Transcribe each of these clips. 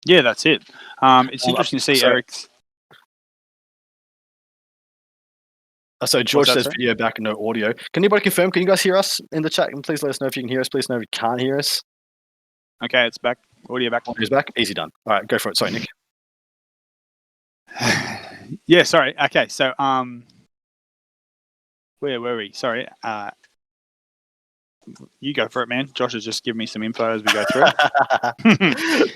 Yeah, that's it. It's interesting to see Eric's. So George says video back, no audio. Can anybody confirm? Can you guys hear us in the chat? And please let us know if you can hear us. Please know if you can't hear us. Okay, it's back. Audio back. Audio's back. Easy done. All right, go for it. Sorry, Nick. Yeah, sorry. Okay, so where were we? Sorry. You go for it, man. Josh has just given me some info as we go through.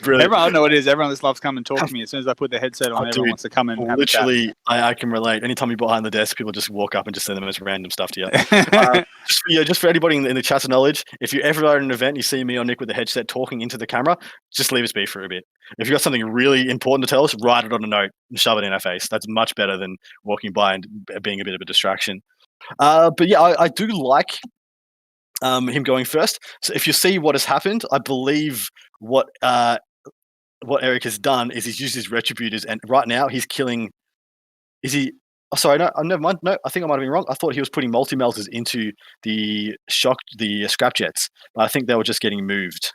Brilliant. Everyone, I know what it is. Everyone just loves coming and talk to me. As soon as I put their headset on, everyone wants to come and have a chat. Literally, I can relate. Anytime you're behind the desk, people just walk up and just say the most random stuff to you. Just for anybody in the chat's knowledge, if you ever are at an event, you see me or Nick with the headset talking into the camera, just leave us be for a bit. If you've got something really important to tell us, write it on a note and shove it in our face. That's much better than walking by and being a bit of a distraction. But yeah, I do like him going first. So if you see what has happened, I believe what Eric has done is he's used his retributors, and right now he's killing. Is he? Oh, sorry, no, never mind. No, I think I might have been wrong. I thought he was putting multi-melters into the scrap jets, but I think they were just getting moved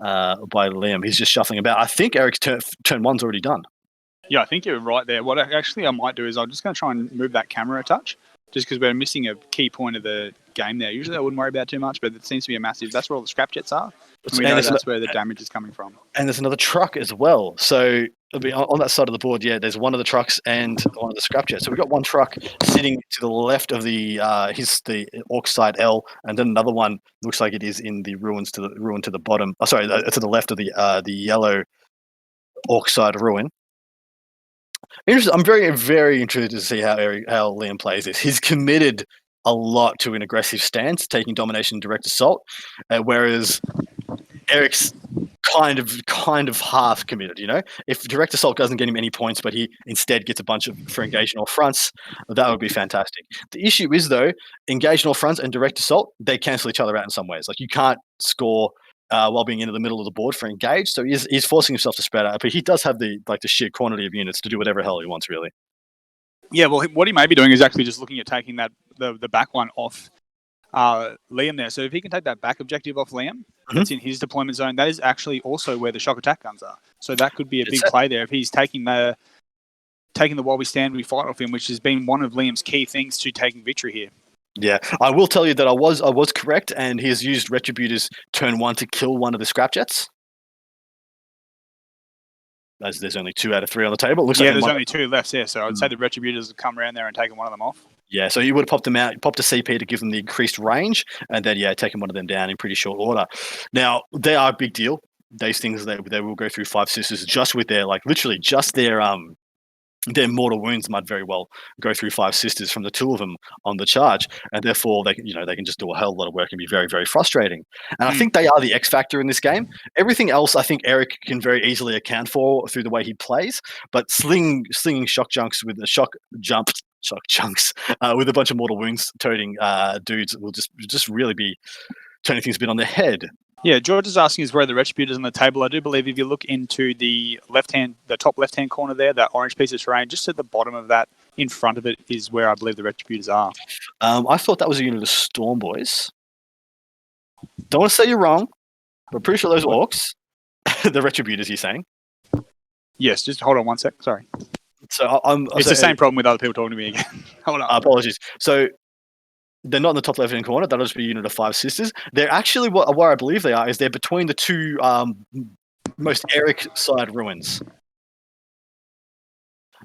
by Liam. He's just shuffling about. I think Eric's turn one's already done. Yeah, I think you're right there. What I might do is I'm just going to try and move that camera a touch, just because we're missing a key point of the game there. Usually I wouldn't worry about too much, but it seems to be a massive. That's where all the scrap jets are. And we know that's where the damage is coming from. And there's another truck as well. So it'll be on that side of the board. Yeah, there's one of the trucks and one of the scrap jets. So we've got one truck sitting to the left of the Orc side L, and then another one looks like it is in the ruins to the bottom. Oh, sorry, to the left of the yellow Orc side ruin. I'm very, very interested to see how Liam plays this. He's committed a lot to an aggressive stance, taking domination and direct assault, whereas Eric's kind of half committed. You know, if direct assault doesn't get him any points, but he instead gets a bunch for engaged in all fronts, that would be fantastic. The issue is though, engaged in all fronts and direct assault, they cancel each other out in some ways. Like you can't score while being into the middle of the board for engage, so he's forcing himself to spread out. But he does have the sheer quantity of units to do whatever hell he wants, really. Yeah, well, what he may be doing is actually just looking at taking the back one off Liam there. So if he can take that back objective off Liam, that's in his deployment zone. That is actually also where the shock attack guns are. So that could be a big play there if he's taking the while we stand we fight off him, which has been one of Liam's key things to taking victory here. Yeah, I will tell you that I was correct, and he has used Retributors turn one to kill one of the scrap jets. As there's only 2 out of 3 on the table. It looks like there's only 2 left. Yeah, so I'd say the Retributors have come around there and taken one of them off. Yeah, so you would have popped them out, popped a CP to give them the increased range, and then taken one of them down in pretty short order. Now they are a big deal. These things they will go through 5 sisters just with their literally just their mortal wounds might very well go through 5 sisters from the 2 of them on the charge, and therefore they can just do a hell of a lot of work and be very, very frustrating. And I think they are the X factor in this game. Everything else, I think Eric can very easily account for through the way he plays. But slinging shock chunks with the shock chunks with a bunch of mortal wounds toting dudes will just really be turning things a bit on their head. Yeah, George is asking us where the Retributors on the table. I do believe if you look into the top left-hand corner there, that orange piece of terrain, just at the bottom of that, in front of it, is where I believe the Retributors are. I thought that was a unit of Storm Boys. Don't want to say you're wrong, but pretty sure those orcs, the Retributors, you're saying? Yes, just hold on one sec. Sorry. So it's the same problem with other people talking to me again. Hold on. Apologies. So they're not in the top left-hand corner. That'll just be a unit of 5 sisters. They're actually where I believe they are is they're between the 2 most Eric side ruins.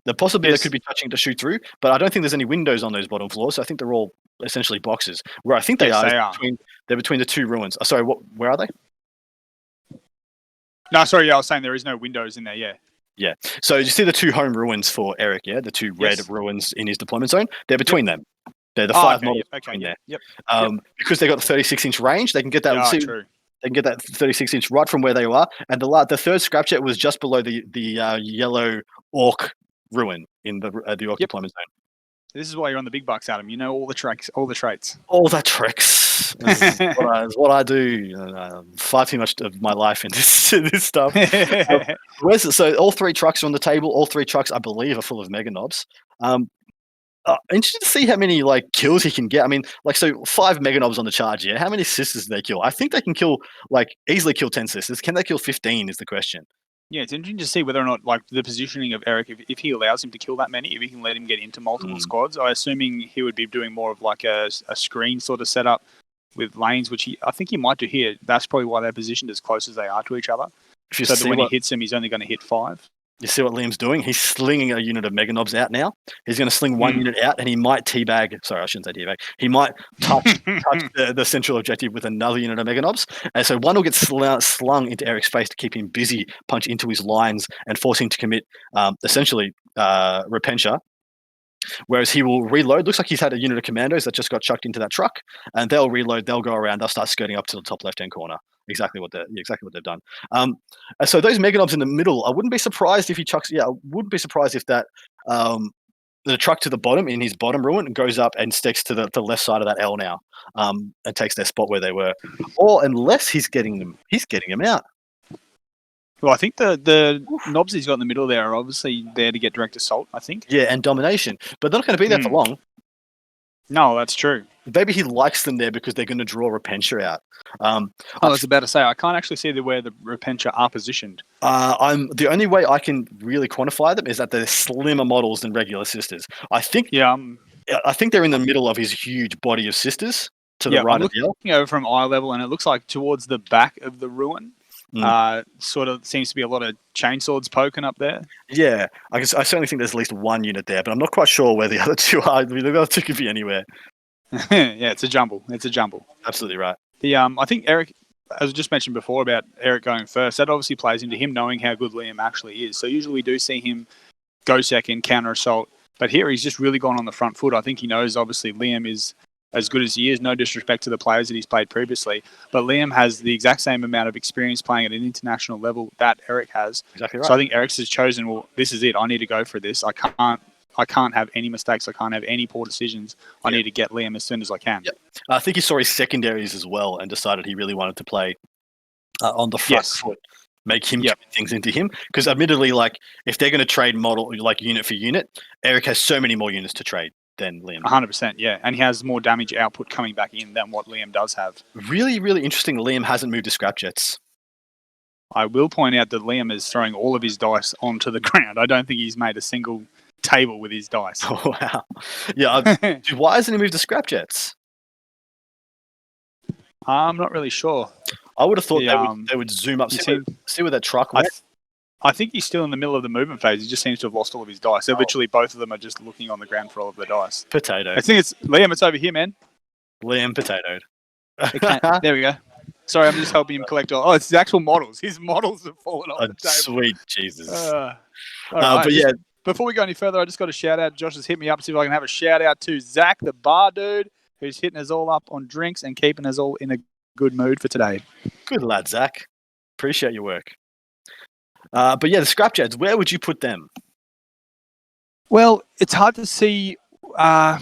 They could be touching to shoot through, but I don't think there's any windows on those bottom floors. So I think they're all essentially boxes. Where I think they're between the 2 ruins. Sorry, where are they? No, sorry. I was saying there is no windows in there. Yeah. Yeah. So you see the 2 home ruins for Eric. Yeah, the 2 red ruins in his deployment zone. They're between them. They're the 5 models between there. Yep. Because they got the 36-inch range, they can get that. True. They can get that 36-inch right from where they are. And the 3rd scrap jet was just below the yellow orc ruin in the orc deployment zone. This is why you're on the big bucks, Adam. You know all the traits. All the tricks. This is what I do. Far too much of my life in this stuff. So all 3 trucks are on the table. All 3 trucks, I believe, are full of mega knobs. Interested to see how many kills he can get. I mean, 5 mega knobs on the charge. Yeah, how many sisters do they kill? I think they can easily kill 10 sisters. Can they kill 15? Is the question. Yeah, it's interesting to see whether or not, like, the positioning of Eric, if he allows him to kill that many, if he can let him get into multiple squads. I'm assuming he would be doing more of like a screen sort of setup with lanes, which I think he might do here. That's probably why they're positioned as close as they are to each other. So that when he hits him, he's only going to hit 5. You see what Liam's doing? He's slinging a unit of Mega Knobs out now. He's going to sling one unit out, and he might teabag. Sorry, I shouldn't say teabag. He might touch the central objective with another unit of Mega Knobs. And so one will get slung into Eric's face to keep him busy, punch into his lines, and force him to commit essentially repentia. Whereas he will reload. Looks like he's had a unit of commandos that just got chucked into that truck, and they'll reload. They'll go around. They'll start skirting up to the top left-hand corner. Exactly what they've done. So those Mega Knobs in the middle, I wouldn't be surprised if he chucks. Yeah, I wouldn't be surprised if that the truck to the bottom in his bottom ruin goes up and sticks to the left side of that L now, and takes their spot where they were. Or unless he's getting them out. Well, I think the knobs he's got in the middle there are obviously there to get direct assault, I think. Yeah, and domination. But they're not going to be there for long. No, that's true. Maybe he likes them there because they're going to draw Repentia out. I was about to say, I can't actually see where the Repentia are positioned. The only way I can really quantify them is that they're slimmer models than regular sisters. I think they're in the middle of his huge body of sisters to the right of the L. Looking over from eye level, and it looks like towards the back of the ruin. Sort of seems to be a lot of chainswords poking up there. Yeah, I certainly think there's at least one unit there, but I'm not quite sure where the other two are. The other two could be anywhere. Yeah, it's a jumble. Absolutely right. I think Eric, as I just mentioned before about Eric going first, that obviously plays into him knowing how good Liam actually is. So usually we do see him go second, counter assault, but here he's just really gone on the front foot. I think he knows obviously Liam is as good as he is, no disrespect to the players that he's played previously, but Liam has the exact same amount of experience playing at an international level that Eric has. Exactly right. So I think Eric's has chosen, well, this is it. I need to go for this. I can't have any mistakes. I can't have any poor decisions. I need to get Liam as soon as I can. Yep. I think he saw his secondaries as well and decided he really wanted to play on the front foot, make him commit things into him. Because admittedly, like if they're going to trade model like unit for unit, Eric has so many more units to trade than Liam. 100%, yeah. And he has more damage output coming back in than what Liam does have. Really, really interesting. Liam hasn't moved to scrap jets. I will point out that Liam is throwing all of his dice onto the ground. I don't think he's made a single table with his dice. Oh, wow. Yeah. Dude, why hasn't he moved to scrap jets? I'm not really sure. I would have thought they would zoom up, see where that truck went. I think he's still in the middle of the movement phase. He just seems to have lost all of his dice. They're literally both of them are just looking on the ground for all of the dice. Potato. I think it's Liam. It's over here, man. Liam potatoed. There we go. Sorry, I'm just helping him collect all. Oh, it's his actual models. His models have fallen off the table. Sweet Jesus. Right, but yeah. Before we go any further, I just got a shout out. Josh has hit me up. See if I can have a shout out to Zach, the bar dude, who's hitting us all up on drinks and keeping us all in a good mood for today. Good lad, Zach. Appreciate your work. But yeah, the scrap jets, where would you put them? Well, it's hard to see. Let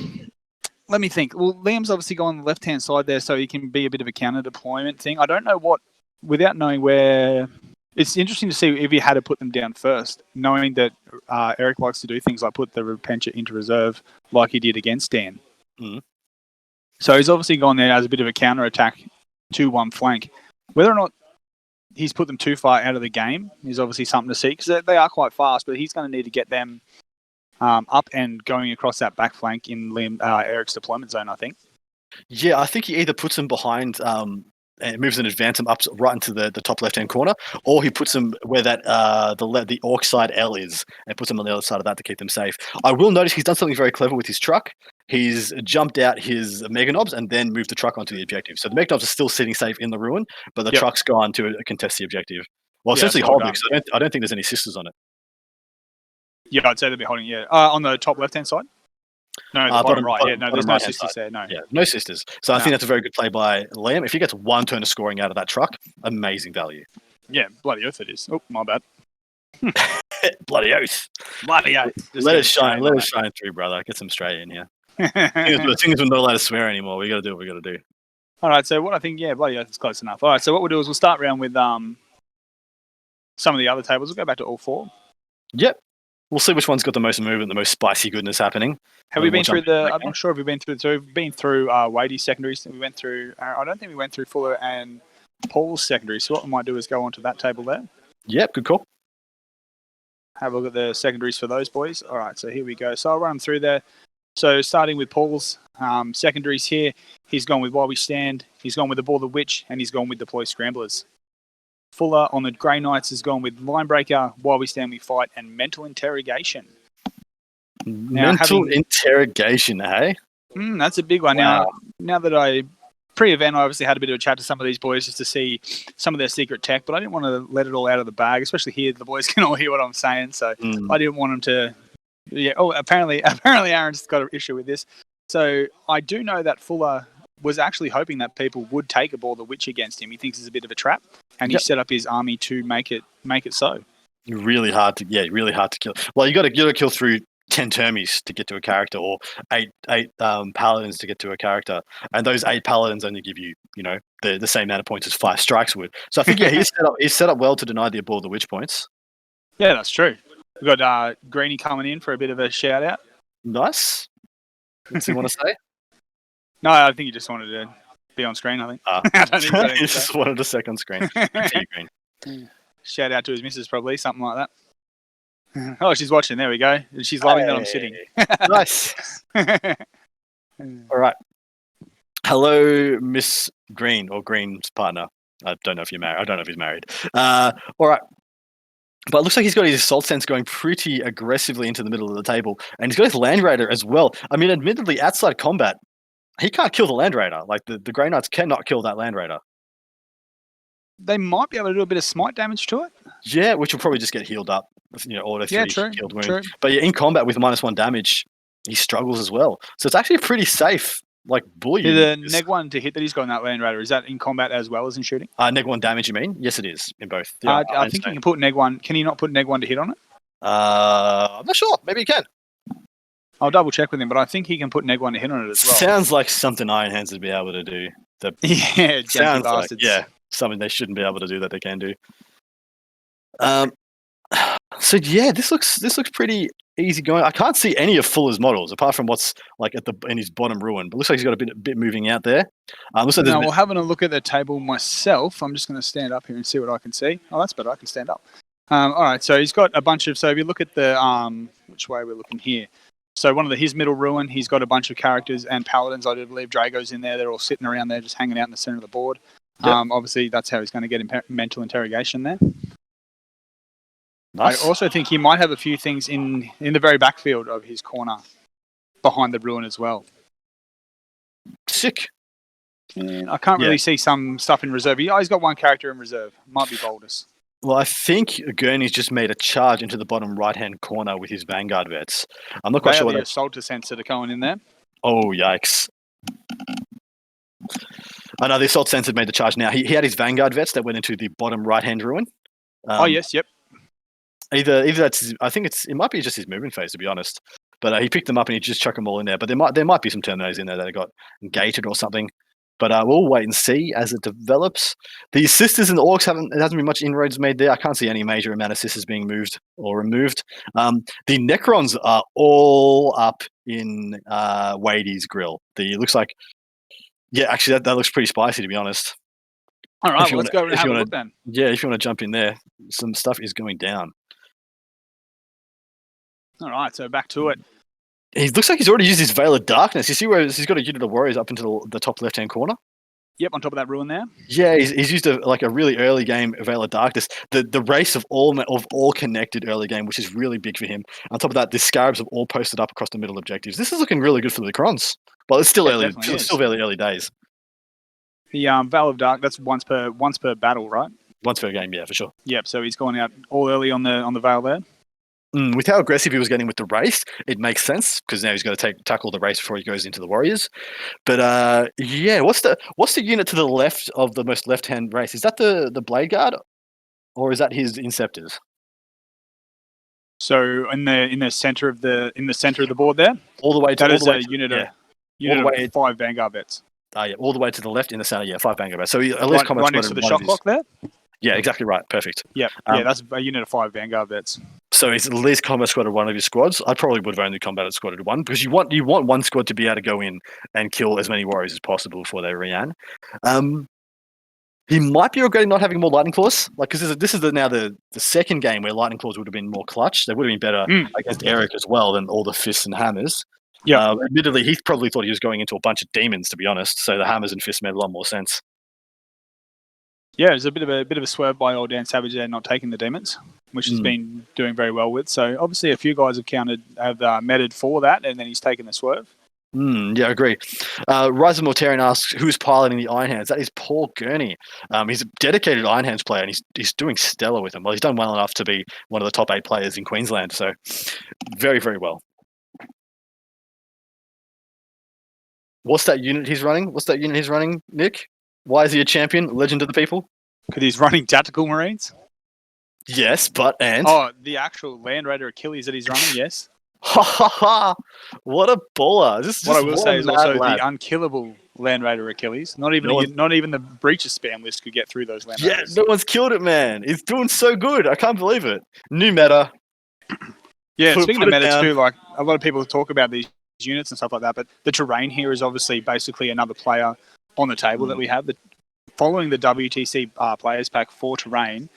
me think. Well, Liam's obviously gone on the left-hand side there, so he can be a bit of a counter deployment thing. I don't know without knowing where. It's interesting to see if he had to put them down first, knowing that Eric likes to do things like put the Repentia into reserve like he did against Dan. Mm. So he's obviously gone there as a bit of a counter attack to one flank. Whether or not he's put them too far out of the game is obviously something to see because they are quite fast, but he's going to need to get them up and going across that back flank in Eric's deployment zone, I think. Yeah, I think he either puts them behind and moves and advances them up right into the top left-hand corner, or he puts them where that the orc side L is and puts them on the other side of that to keep them safe. I will notice he's done something very clever with his truck. He's jumped out his Mega Knobs and then moved the truck onto the objective. So the Mega Knobs are still sitting safe in the ruin, but the truck's gone to contest the objective. Well, essentially holding, because I don't think there's any sisters on it. Yeah, I'd say they'll be holding, on the top left-hand side? No, the bottom right. Yeah, no, there's no sisters there, no. Yeah, no sisters. So I think that's a very good play by Liam. If he gets one turn of scoring out of that truck, amazing value. Yeah, bloody oath it is. Oh, my bad. Bloody oath. Bloody oath. Let us shine through, brother. Get some straight in here. The thing is we're not allowed to swear anymore. We got to do what we got to do. All right, so what I think, bloody oath is close enough. All right, so what we'll do is we'll start around with some of the other tables. We'll go back to all four. Yep. We'll see which one's got the most movement, the most spicy goodness happening. Have we been through I'm not sure if we've been through. So we've been through Wadey's secondaries. We went through. I don't think we went through Fuller and Paul's secondary. So what we might do is go onto that table there. Yep, good call. have a look at the secondaries for those boys. All right, so here we go. So I'll run through there. So starting with Paul's secondaries here, he's gone with While We Stand, he's gone with the Ball the Witch, and he's gone with Deploy Scramblers. Fuller on the Grey Knights has gone with Linebreaker, While We Stand We Fight, and Mental Interrogation. Mental interrogation, eh? That's a big one. Wow. Now that I pre-event, I obviously had a bit of a chat to some of these boys just to see some of their secret tech, but I didn't want to let it all out of the bag, especially here. The boys can all hear what I'm saying, so I didn't want them to. Yeah. Oh, apparently, Aaron's got an issue with this. So I do know that Fuller was actually hoping that people would take a Ball the Witch against him. He thinks it's a bit of a trap, and he set up his army to make it so. Really hard to kill. Well, you got to kill through 10 termies to get to a character, or eight paladins to get to a character, and those 8 paladins only give you the same amount of points as 5 strikes would. So I think he's set up well to deny the Ball the Witch points. Yeah, that's true. We've got Greenie coming in for a bit of a shout out. Nice. What's he want to say? No, I think he just wanted to be on screen. I think. I don't think he just wanted a second screen. Green. Shout out to his missus, probably something like that. Oh, she's watching. There we go. She's loving that I'm sitting. Nice. All right. Hello, Miss Green, or Green's partner. I don't know if you're married. I don't know if he's married. All right. But it looks like he's got his assault sense going pretty aggressively into the middle of the table. And he's got his Land Raider as well. I mean, admittedly, outside combat, he can't kill the Land Raider. Like, the Grey Knights cannot kill that Land Raider. They might be able to do a bit of smite damage to it. Yeah, which will probably just get healed up. Auto 3 healed wound. True. But yeah, in combat with -1 damage, he struggles as well. So it's actually a pretty safe, bully. The neg 1 to hit that he's got in that Land Raider, is that in combat as well as in shooting? Neg 1 damage, you mean? Yes, it is, in both. I think you can put neg 1. Can you not put neg 1 to hit on it? I'm not sure. Maybe he can. I'll double check with him, but I think he can put neg 1 to hit on it as well. Sounds like something Iron Hands would be able to do. Yeah, sounds like, something they shouldn't be able to do that they can do. So yeah, this looks pretty easy going. I can't see any of Fuller's models apart from what's in his bottom ruin. But looks like he's got a bit moving out there. Well, having a look at the table myself, I'm just going to stand up here and see what I can see. Oh, that's better. I can stand up. All right, so he's got a bunch of. So if you look at the which way we're looking here. So his middle ruin, he's got a bunch of characters and paladins. I do believe Drago's in there. They're all sitting around there, just hanging out in the center of the board. Yep. Obviously, that's how he's going to get mental interrogation there. Nice. I also think he might have a few things in the very backfield of his corner behind the ruin as well. Sick. And I can't really see some stuff in reserve. He's got one character in reserve. Might be Baldus. Well, I think Gurney's just made a charge into the bottom right-hand corner with his Vanguard vets. I'm not quite sure what the assault descents that are going in there. Oh, yikes. I know the assault sense had made the charge now. He had his Vanguard vets that went into the bottom right-hand ruin. Yes, yep. Either that's I think it might be just his movement phase, to be honest. But he picked them up and he just chucked them all in there. But there might be some Terminators in there that got gated or something. But we'll wait and see as it develops. The Sisters and the Orcs there hasn't been much inroads made there. I can't see any major amount of Sisters being moved or removed. The Necrons are all up in Wadey's grill. Looks like, yeah, actually that looks pretty spicy, to be honest. All right, let's go and have a look then. Yeah, if you want to jump in there, some stuff is going down. All right, so back to it. He looks like he's already used his Veil of Darkness. You see where he's got a unit of warriors up into the top left-hand corner? Yep, on top of that ruin there. Yeah, he's used a really early game Veil of Darkness. The race of all connected early game, which is really big for him. On top of that, the Scarabs have all posted up across the middle objectives. This is looking really good for the Crons. But it's still early. It's still very early days. The Veil of Dark, that's once per battle, right? Once per game, yeah, for sure. Yep, so he's going out all early on the Veil there. With how aggressive he was getting with the race, it makes sense because now he's got to tackle the race before he goes into the Warriors. But what's the unit to the left of the most left-hand race? Is that the Blade Guard, or is that his Inceptors? So in the center of the board there, all the way to that all is the way a to, unit yeah. of 5 Vanguard vets. Yeah, all the way to the left in the center. Yeah, 5 Vanguard vets. So at least right next to the shot clock there. Yeah, exactly right. Perfect. Yeah, that's a unit of 5 Vanguard vets. So it's at least combat squad of one of your squads. I probably would have only combated squad one because you want one squad to be able to go in and kill as many warriors as possible before they re-an. He might be regretting not having more lightning claws, like because this is now the second game where lightning claws would have been more clutch. They would have been better against Eric as well than all the fists and hammers. Yeah. Admittedly, he probably thought he was going into a bunch of demons, to be honest. So the hammers and fists made a lot more sense. Yeah, there's a bit of a swerve by old Dan Savage there, not taking the demons, which he's been doing very well with. So obviously, a few guys have meted for that, and then he's taken the swerve. Yeah, I agree. Rise of Mortarian asks, who's piloting the Iron Hands? That is Paul Gurney. He's a dedicated Iron Hands player, and he's doing stellar with them. Well, he's done well enough to be one of the top 8 players in Queensland, so very, very well. What's that unit he's running, Nick? Why is he a champion? Legend of the people? Because he's running Tactical Marines? Yes, and? Oh, the actual Land Raider Achilles that he's running, yes. Ha ha ha! What a baller! What I will say is also the unkillable Land Raider Achilles. Not even the Breaches spam list could get through those Land Raiders. Yeah, no one's killed it, man. He's doing so good. I can't believe it. New meta. Yeah, speaking of meta too, like a lot of people talk about these units and stuff like that, but the terrain here is obviously basically another player on the table that we have. Following the WTC players pack for terrain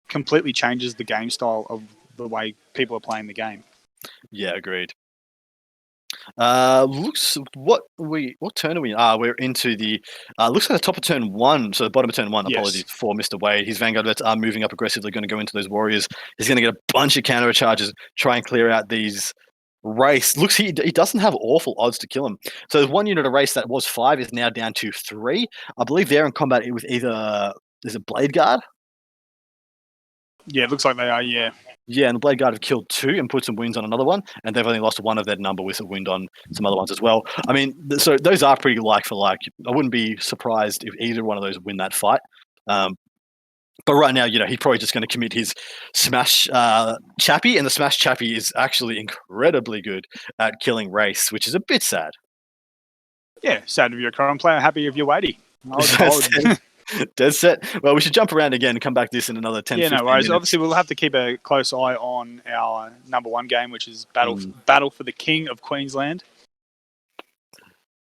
completely changes the game style of the way people are playing the game. Yeah, agreed. What turn are we in? We're into the looks like the top of turn 1, so the bottom of turn 1. Yes. Apologies for Mr. Wade. His Vanguard vets are moving up aggressively, going to go into those warriors. He's going to get a bunch of counter charges, try and clear out these race. Looks he doesn't have awful odds to kill him. So there's one unit of race that was 5 is now down to 3. I believe they're in combat with either there's a Blade Guard. Yeah, it looks like they are, yeah. Yeah, and the Blade Guard have killed 2 and put some wounds on another one, and they've only lost 1 of their number with a wound on some other ones as well. I mean, so those are pretty like for like. I wouldn't be surprised if either one of those win that fight. But right now, he's probably just going to commit his Smash Chappie, and the Smash Chappie is actually incredibly good at killing race, which is a bit sad. Yeah, sad if you're a current player, happy if you're Waddy. Dead set. Well, we should jump around again and come back to this in another 10 Yeah, no worries. minutes. Obviously, we'll have to keep a close eye on our number 1 game, which is Battle for the King of Queensland.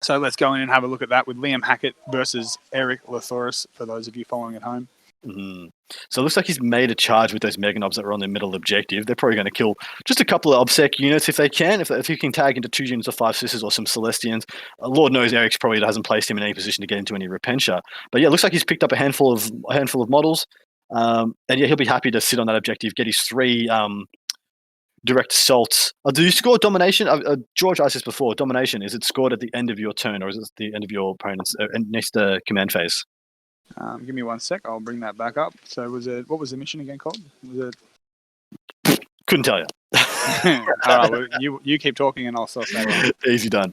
So let's go in and have a look at that with Liam Hackett versus Eric Lathoris, for those of you following at home. So it looks like he's made a charge with those Mega Knobs that are on the middle objective. They're probably going to kill just a couple of Obsec units if they can. If he can tag into 2 units of 5 Sisters or some Celestians. Lord knows Eric's probably hasn't placed him in any position to get into any Repentia. But yeah, it looks like he's picked up a handful of models. And yeah, he'll be happy to sit on that objective, get his 3 direct assaults. Do you score domination? George asked this before. Domination, is it scored at the end of your turn, or is it the end of your opponent's next command phase? Give me 1 sec. I'll bring that back up. So what was the mission again called? Was it? Couldn't tell you. All right, well, you keep talking and I'll stop saying. Easy done.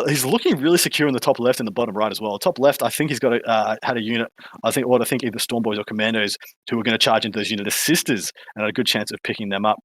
He's looking really secure in the top left and the bottom right as well. Top left, I think he's got had a unit. I think either Storm Boys or Commandos who are going to charge into those unit of Sisters and had a good chance of picking them up.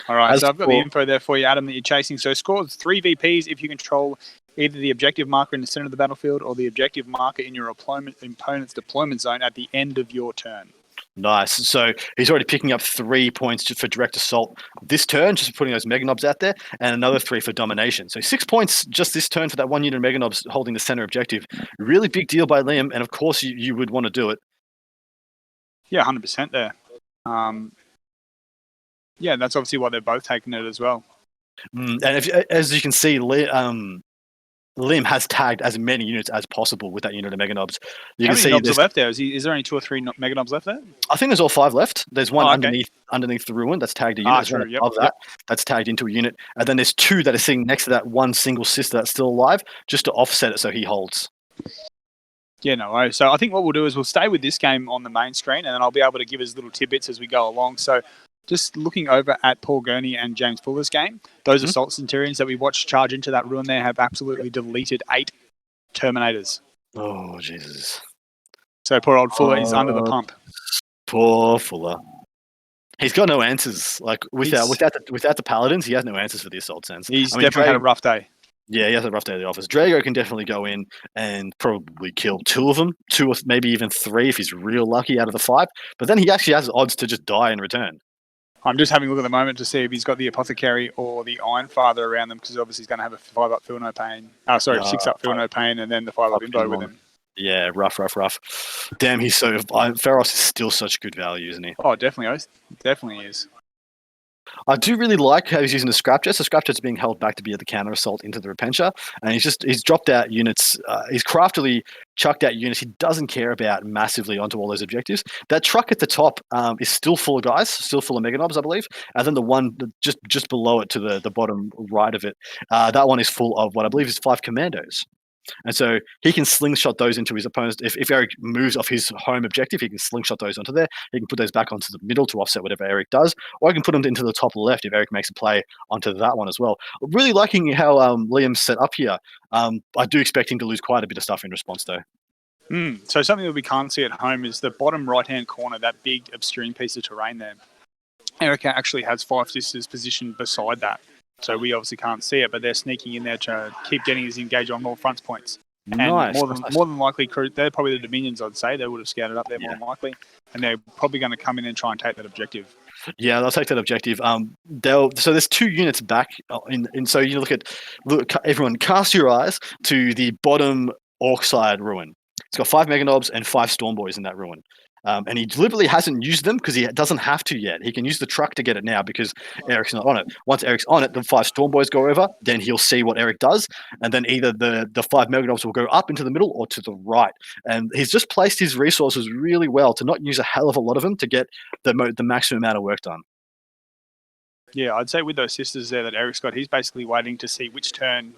All right, so I've got the info there for you, Adam, that you're chasing. So score 3 VPs if you control either the objective marker in the center of the battlefield or the objective marker in your opponent's deployment zone at the end of your turn. Nice. So he's already picking up 3 points just for direct assault this turn, just putting those Mega Knobs out there, and another 3 for domination. So 6 points just this turn for that 1 unit of Mega Knobs holding the center objective. Really big deal by Liam, and of course you would want to do it. Yeah, 100% there. Yeah, that's obviously why they're both taking it as well. And as you can see, Liam has tagged as many units as possible with that unit of Mega Knobs. How many knobs are left there? Is there only 2 or 3 Mega Knobs left there? I think there's all 5 left. There's one underneath the ruin that's tagged a unit. True. Yep, that's tagged into a unit. And then there's 2 that are sitting next to that one single sister that's still alive, just to offset it so he holds. Yeah, no worries. So I think what we'll do is we'll stay with this game on the main screen, and then I'll be able to give us little tidbits as we go along. So just looking over at Paul Gurney and James Fuller's game, those Assault Centurions that we watched charge into that ruin there have absolutely deleted 8 Terminators. Oh, Jesus. So poor old Fuller is under the pump. Poor Fuller. He's got no answers. Like without the Paladins, he has no answers for the Assault Cents. He's definitely had a rough day. Yeah, he has a rough day at the office. Drago can definitely go in and probably kill 2 of them, 2 or maybe even 3 if he's real lucky out of the 5. But then he actually has odds to just die in return. I'm just having a look at the moment to see if he's got the Apothecary or the Ironfather around them, because obviously he's going to have a 5-up Feel No Pain. 6-up Feel No Pain, and then the 5-up Imbo with him. Yeah, rough. Damn, he's so. Feros is still such good value, isn't he? Oh, definitely is. I do really like how he's using the Scrapjet. So Scrapjet's being held back to be at the counter assault into the Repentia, and he's dropped out units. He's craftily chucked out units he doesn't care about massively onto all those objectives. That truck at the top is still full of guys, still full of Meganobs, I believe, and then the one just below it to the bottom right of it, that one is full of what I believe is 5 commandos. And so he can slingshot those into his opponents. If Eric moves off his home objective, he can slingshot those onto there. He can put those back onto the middle to offset whatever Eric does, or he can put them into the top left if Eric makes a play onto that one as well. Really liking how Liam's set up here. I do expect him to lose quite a bit of stuff in response, though. So something that we can't see at home is the bottom right-hand corner, that big obscuring piece of terrain there. Eric actually has 5 sisters positioned beside that. So we obviously can't see it, but they're sneaking in there to keep getting his engage on more fronts points. And Nice. more than likely, they're probably the Dominions, I'd say. They would have scouted up there more than likely. And they're probably going to come in and try and take that objective. Yeah, they'll take that objective. So there's 2 units back. So you look, everyone, cast your eyes to the bottom Orcside ruin. It's got 5 Meganobs and 5 Stormboys in that ruin. And he deliberately hasn't used them because he doesn't have to yet. He can use the truck to get it now because Eric's not on it. Once Eric's on it, the 5 Stormboys go over, then he'll see what Eric does, and then either the 5 Meganobs will go up into the middle or to the right. And he's just placed his resources really well to not use a hell of a lot of them to get the maximum amount of work done. Yeah, I'd say with those sisters there that Eric's got, he's basically waiting to see which turn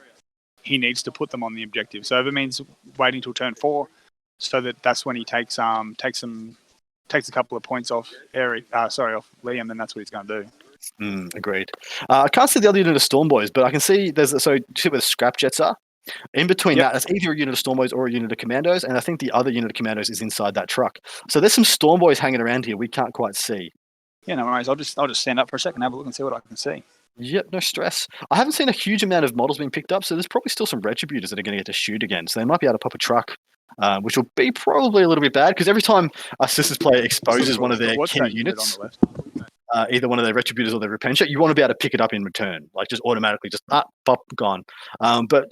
he needs to put them on the objective. So if it means waiting till turn 4, so that's when he takes a couple of points off off Liam, then that's what he's going to do. Agreed. I can't see the other unit of Stormboys, but I can see you see where the Scrapjets are? In between that, that's either a unit of Stormboys or a unit of Commandos, and I think the other unit of Commandos is inside that truck. So there's some Stormboys hanging around here we can't quite see. Yeah, no worries. I'll just stand up for a second, have a look and see what I can see. Yep, no stress. I haven't seen a huge amount of models being picked up, so there's probably still some Retributors that are going to get to shoot again. So they might be able to pop a truck, which will be probably a little bit bad, because every time a Sisters player exposes one of their key units, either one of their Retributors or their Repentia, you want to be able to pick it up in return. Like, just automatically, pop, gone. But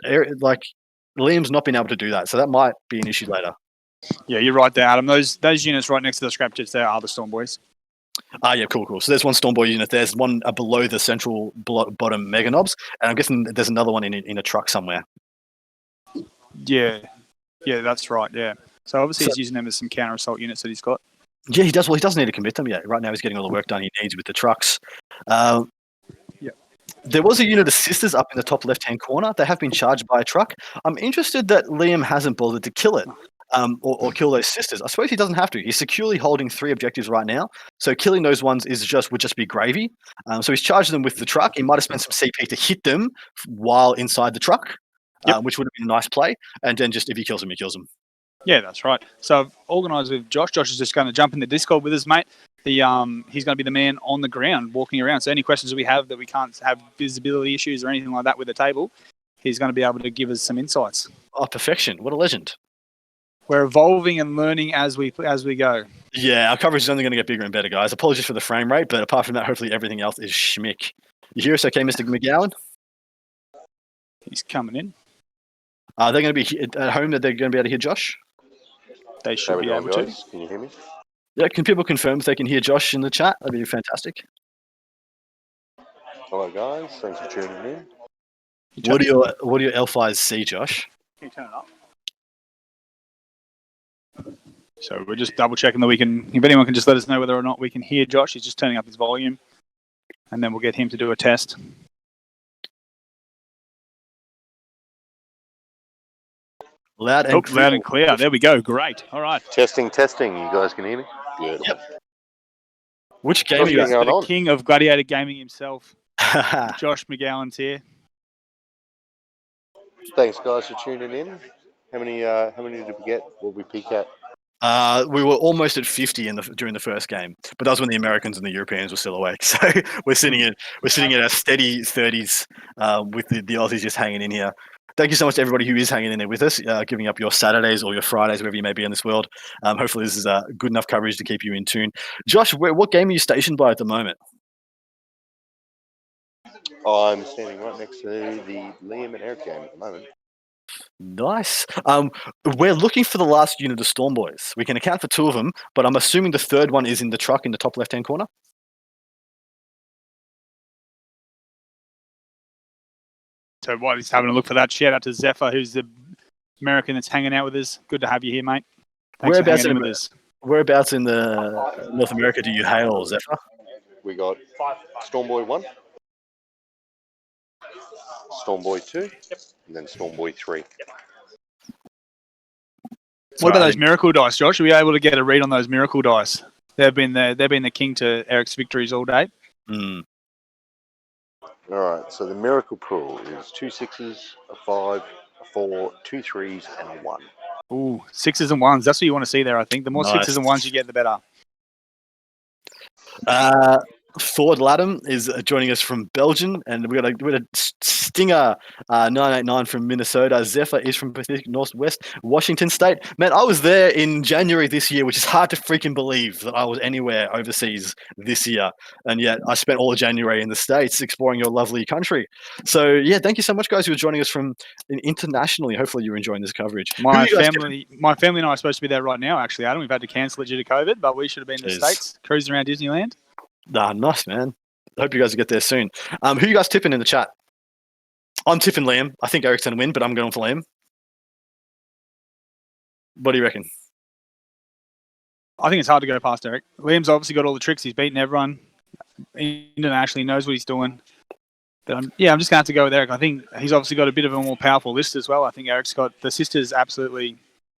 Liam's not been able to do that, so that might be an issue later. Yeah, you're right there, Adam. Those units right next to the Scrapjets there are the Stormboys. Yeah, cool. So there's one Stormboy unit. There's one below the central bottom Meganobs, and I'm guessing there's another one in a truck somewhere. Yeah, that's right. Yeah. So obviously he's using them as some counter assault units that he's got. Yeah, he does. Well, he doesn't need to commit them yet. Right now, he's getting all the work done he needs with the trucks. There was a unit of Sisters up in the top left-hand corner. They have been charged by a truck. I'm interested that Liam hasn't bothered to kill it. Or kill those sisters. I suppose he doesn't have to. He's securely holding 3 objectives right now, so killing those ones would just be gravy. So he's charged them with the truck. He might have spent some CP to hit them while inside the truck, which would have been a nice play. And then just if he kills them, he kills them. Yeah, that's right. So I've organised with Josh. Josh is just going to jump in the Discord with us, mate. He's going to be the man on the ground, walking around. So any questions we have that we can't have visibility issues or anything like that with the table, he's going to be able to give us some insights. Oh, perfection! What a legend. We're evolving and learning as we go. Yeah, our coverage is only going to get bigger and better, guys. Apologies for the frame rate, but apart from that, hopefully everything else is schmick. You hear us okay, Mr. McGowan? He's coming in. They're going to be at home. That they're going to be able to hear Josh? They should be able to. Can you hear me? Yeah, can people confirm if they can hear Josh in the chat? That'd be fantastic. Hello, guys. Thanks for tuning in. What do your elf eyes see, Josh? Can you turn it up? So we're just double checking that if anyone can just let us know whether or not we can hear Josh. He's just turning up his volume, and then we'll get him to do a test. Loud and clear. There we go. Great. All right. Testing. You guys can hear me? Beautiful. Yep. Which game are you going on? The king of Gladiator Gaming himself, Josh McGowan's here. Thanks, guys, for tuning in. How many did we get? What we peak at? We were almost at 50 during the first game, but that was when the Americans and the Europeans were still awake. So we're sitting at a steady 30s with the Aussies just hanging in here. Thank you so much to everybody who is hanging in there with us, giving up your Saturdays or your Fridays, wherever you may be in this world. Hopefully this is good enough coverage to keep you in tune. Josh, what game are you stationed by at the moment? I'm standing right next to the Liam and Eric game at the moment. Nice. We're looking for the last unit of Storm Boys. We can account for 2 of them, but I'm assuming the third one is in the truck in the top left-hand corner. So while he's having a look for that, shout out to Zephyr, who's the American that's hanging out with us. Good to have you here, mate. Thanks for hanging in with us. Whereabouts in the North America do you hail, Zephyr? We got Stormboy 1, Stormboy 2, and then Stormboy 3. What about those miracle dice, Josh? Are we able to get a read on those miracle dice? They've been the king to Eric's victories all day. Mm. All right, so the miracle pool is 2 6s, a 5, a 4, 2 3s, and a 1. Ooh, 6s and 1s. That's what you want to see there, I think. The more 6s and 1s you get, the better. Thord Latham is joining us from Belgium, and we got a Stinger 989 from Minnesota. Zephyr is from Pacific Northwest, Washington State. Man, I was there in January this year, which is hard to freaking believe that I was anywhere overseas this year, and yet I spent all of January in the States exploring your lovely country. So yeah, thank you so much, guys, who are joining us from internationally. Hopefully, you're enjoying this coverage. My family and I are supposed to be there right now. Actually, Adam, we've had to cancel it due to COVID, but we should have been in the States cruising around Disneyland. Nice, man. I hope you guys get there soon. Who you guys tipping in the chat? I'm tipping Liam. I think Eric's going to win, but I'm going for Liam. What do you reckon? I think it's hard to go past Eric. Liam's obviously got all the tricks. He's beaten everyone. Internationally knows what he's doing. But I'm just going to have to go with Eric. I think he's obviously got a bit of a more powerful list as well. I think Eric's got the sisters absolutely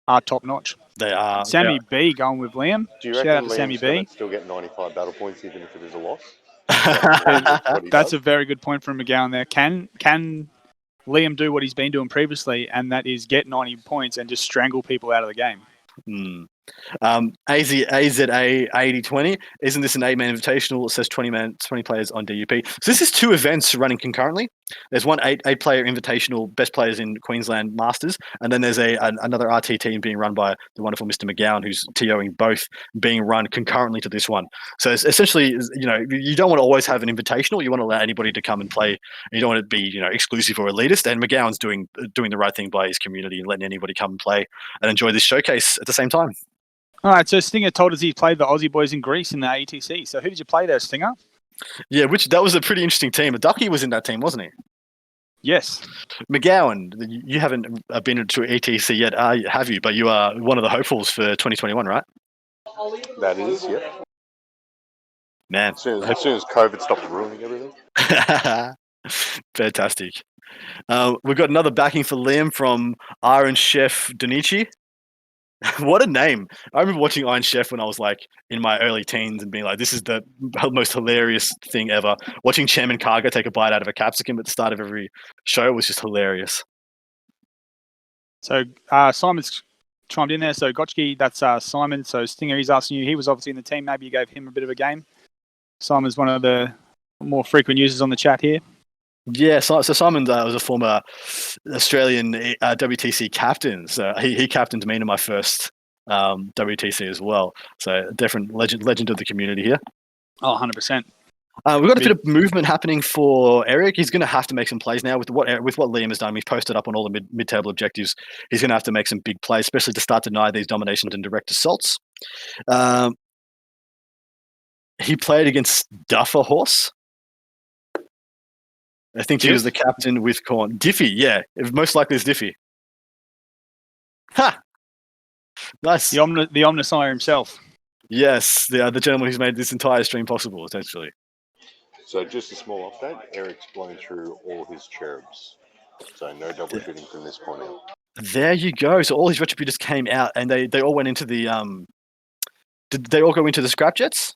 are top notch. They are. Sammy B going with Liam. Do you reckon Liam's going to still get 95 battle points even if it is a loss? That's a very good point from McGowan there. Can Liam do what he's been doing previously, and that is get 90 points and just strangle people out of the game? AZA 8020, isn't this an 8-man invitational? It says 20 players on DUP. So this is 2 events running concurrently. There's one 8-player invitational, best players in Queensland Masters, and then there's another RT team being run by the wonderful Mr. McGowan, who's TOing both, being run concurrently to this one. So it's essentially, you don't want to always have an invitational. You want to allow anybody to come and play. And you don't want it to be, exclusive or elitist. And McGowan's doing the right thing by his community and letting anybody come and play and enjoy this showcase at the same time. All right, so Stinger told us he played the Aussie boys in Greece in the ATC. So who did you play there, Stinger? Yeah, that was a pretty interesting team. Ducky was in that team, wasn't he? Yes. McGowan, you haven't been to ETC yet, have you? But you are one of the hopefuls for 2021, right? That is, yeah. Man. As soon as COVID stopped ruining everything. Fantastic. We've got another backing for Liam from Iron Chef Donichi. What a name. I remember watching Iron Chef when I was in my early teens and being like, this is the most hilarious thing ever. Watching Chairman Karga take a bite out of a capsicum at the start of every show was just hilarious. So Simon's chimed in there. So Gotchke, that's Simon. So Stinger, he's asking you, he was obviously in the team. Maybe you gave him a bit of a game. Simon's one of the more frequent users on the chat here. Yeah, so Simon was a former Australian WTC captain. So he captained me in my first WTC as well. So different legend of the community here. Oh, 100%. We've got a bit of movement happening for Eric. He's going to have to make some plays now with what Liam has done. We've posted up on all the mid-table objectives. He's going to have to make some big plays, especially to start to deny these dominations and direct assaults. He played against Duffer Horse. I think he was the captain with Corn. Diffie, yeah. Most likely it's Diffie. Ha! Nice. The Omnisire himself. Yes, the gentleman who's made this entire stream possible, essentially. So just a small update. Eric's blown through all his cherubs. So no double shooting from this point out. There you go. So all his retributors came out and they all went into the... Did they all go into the scrap jets?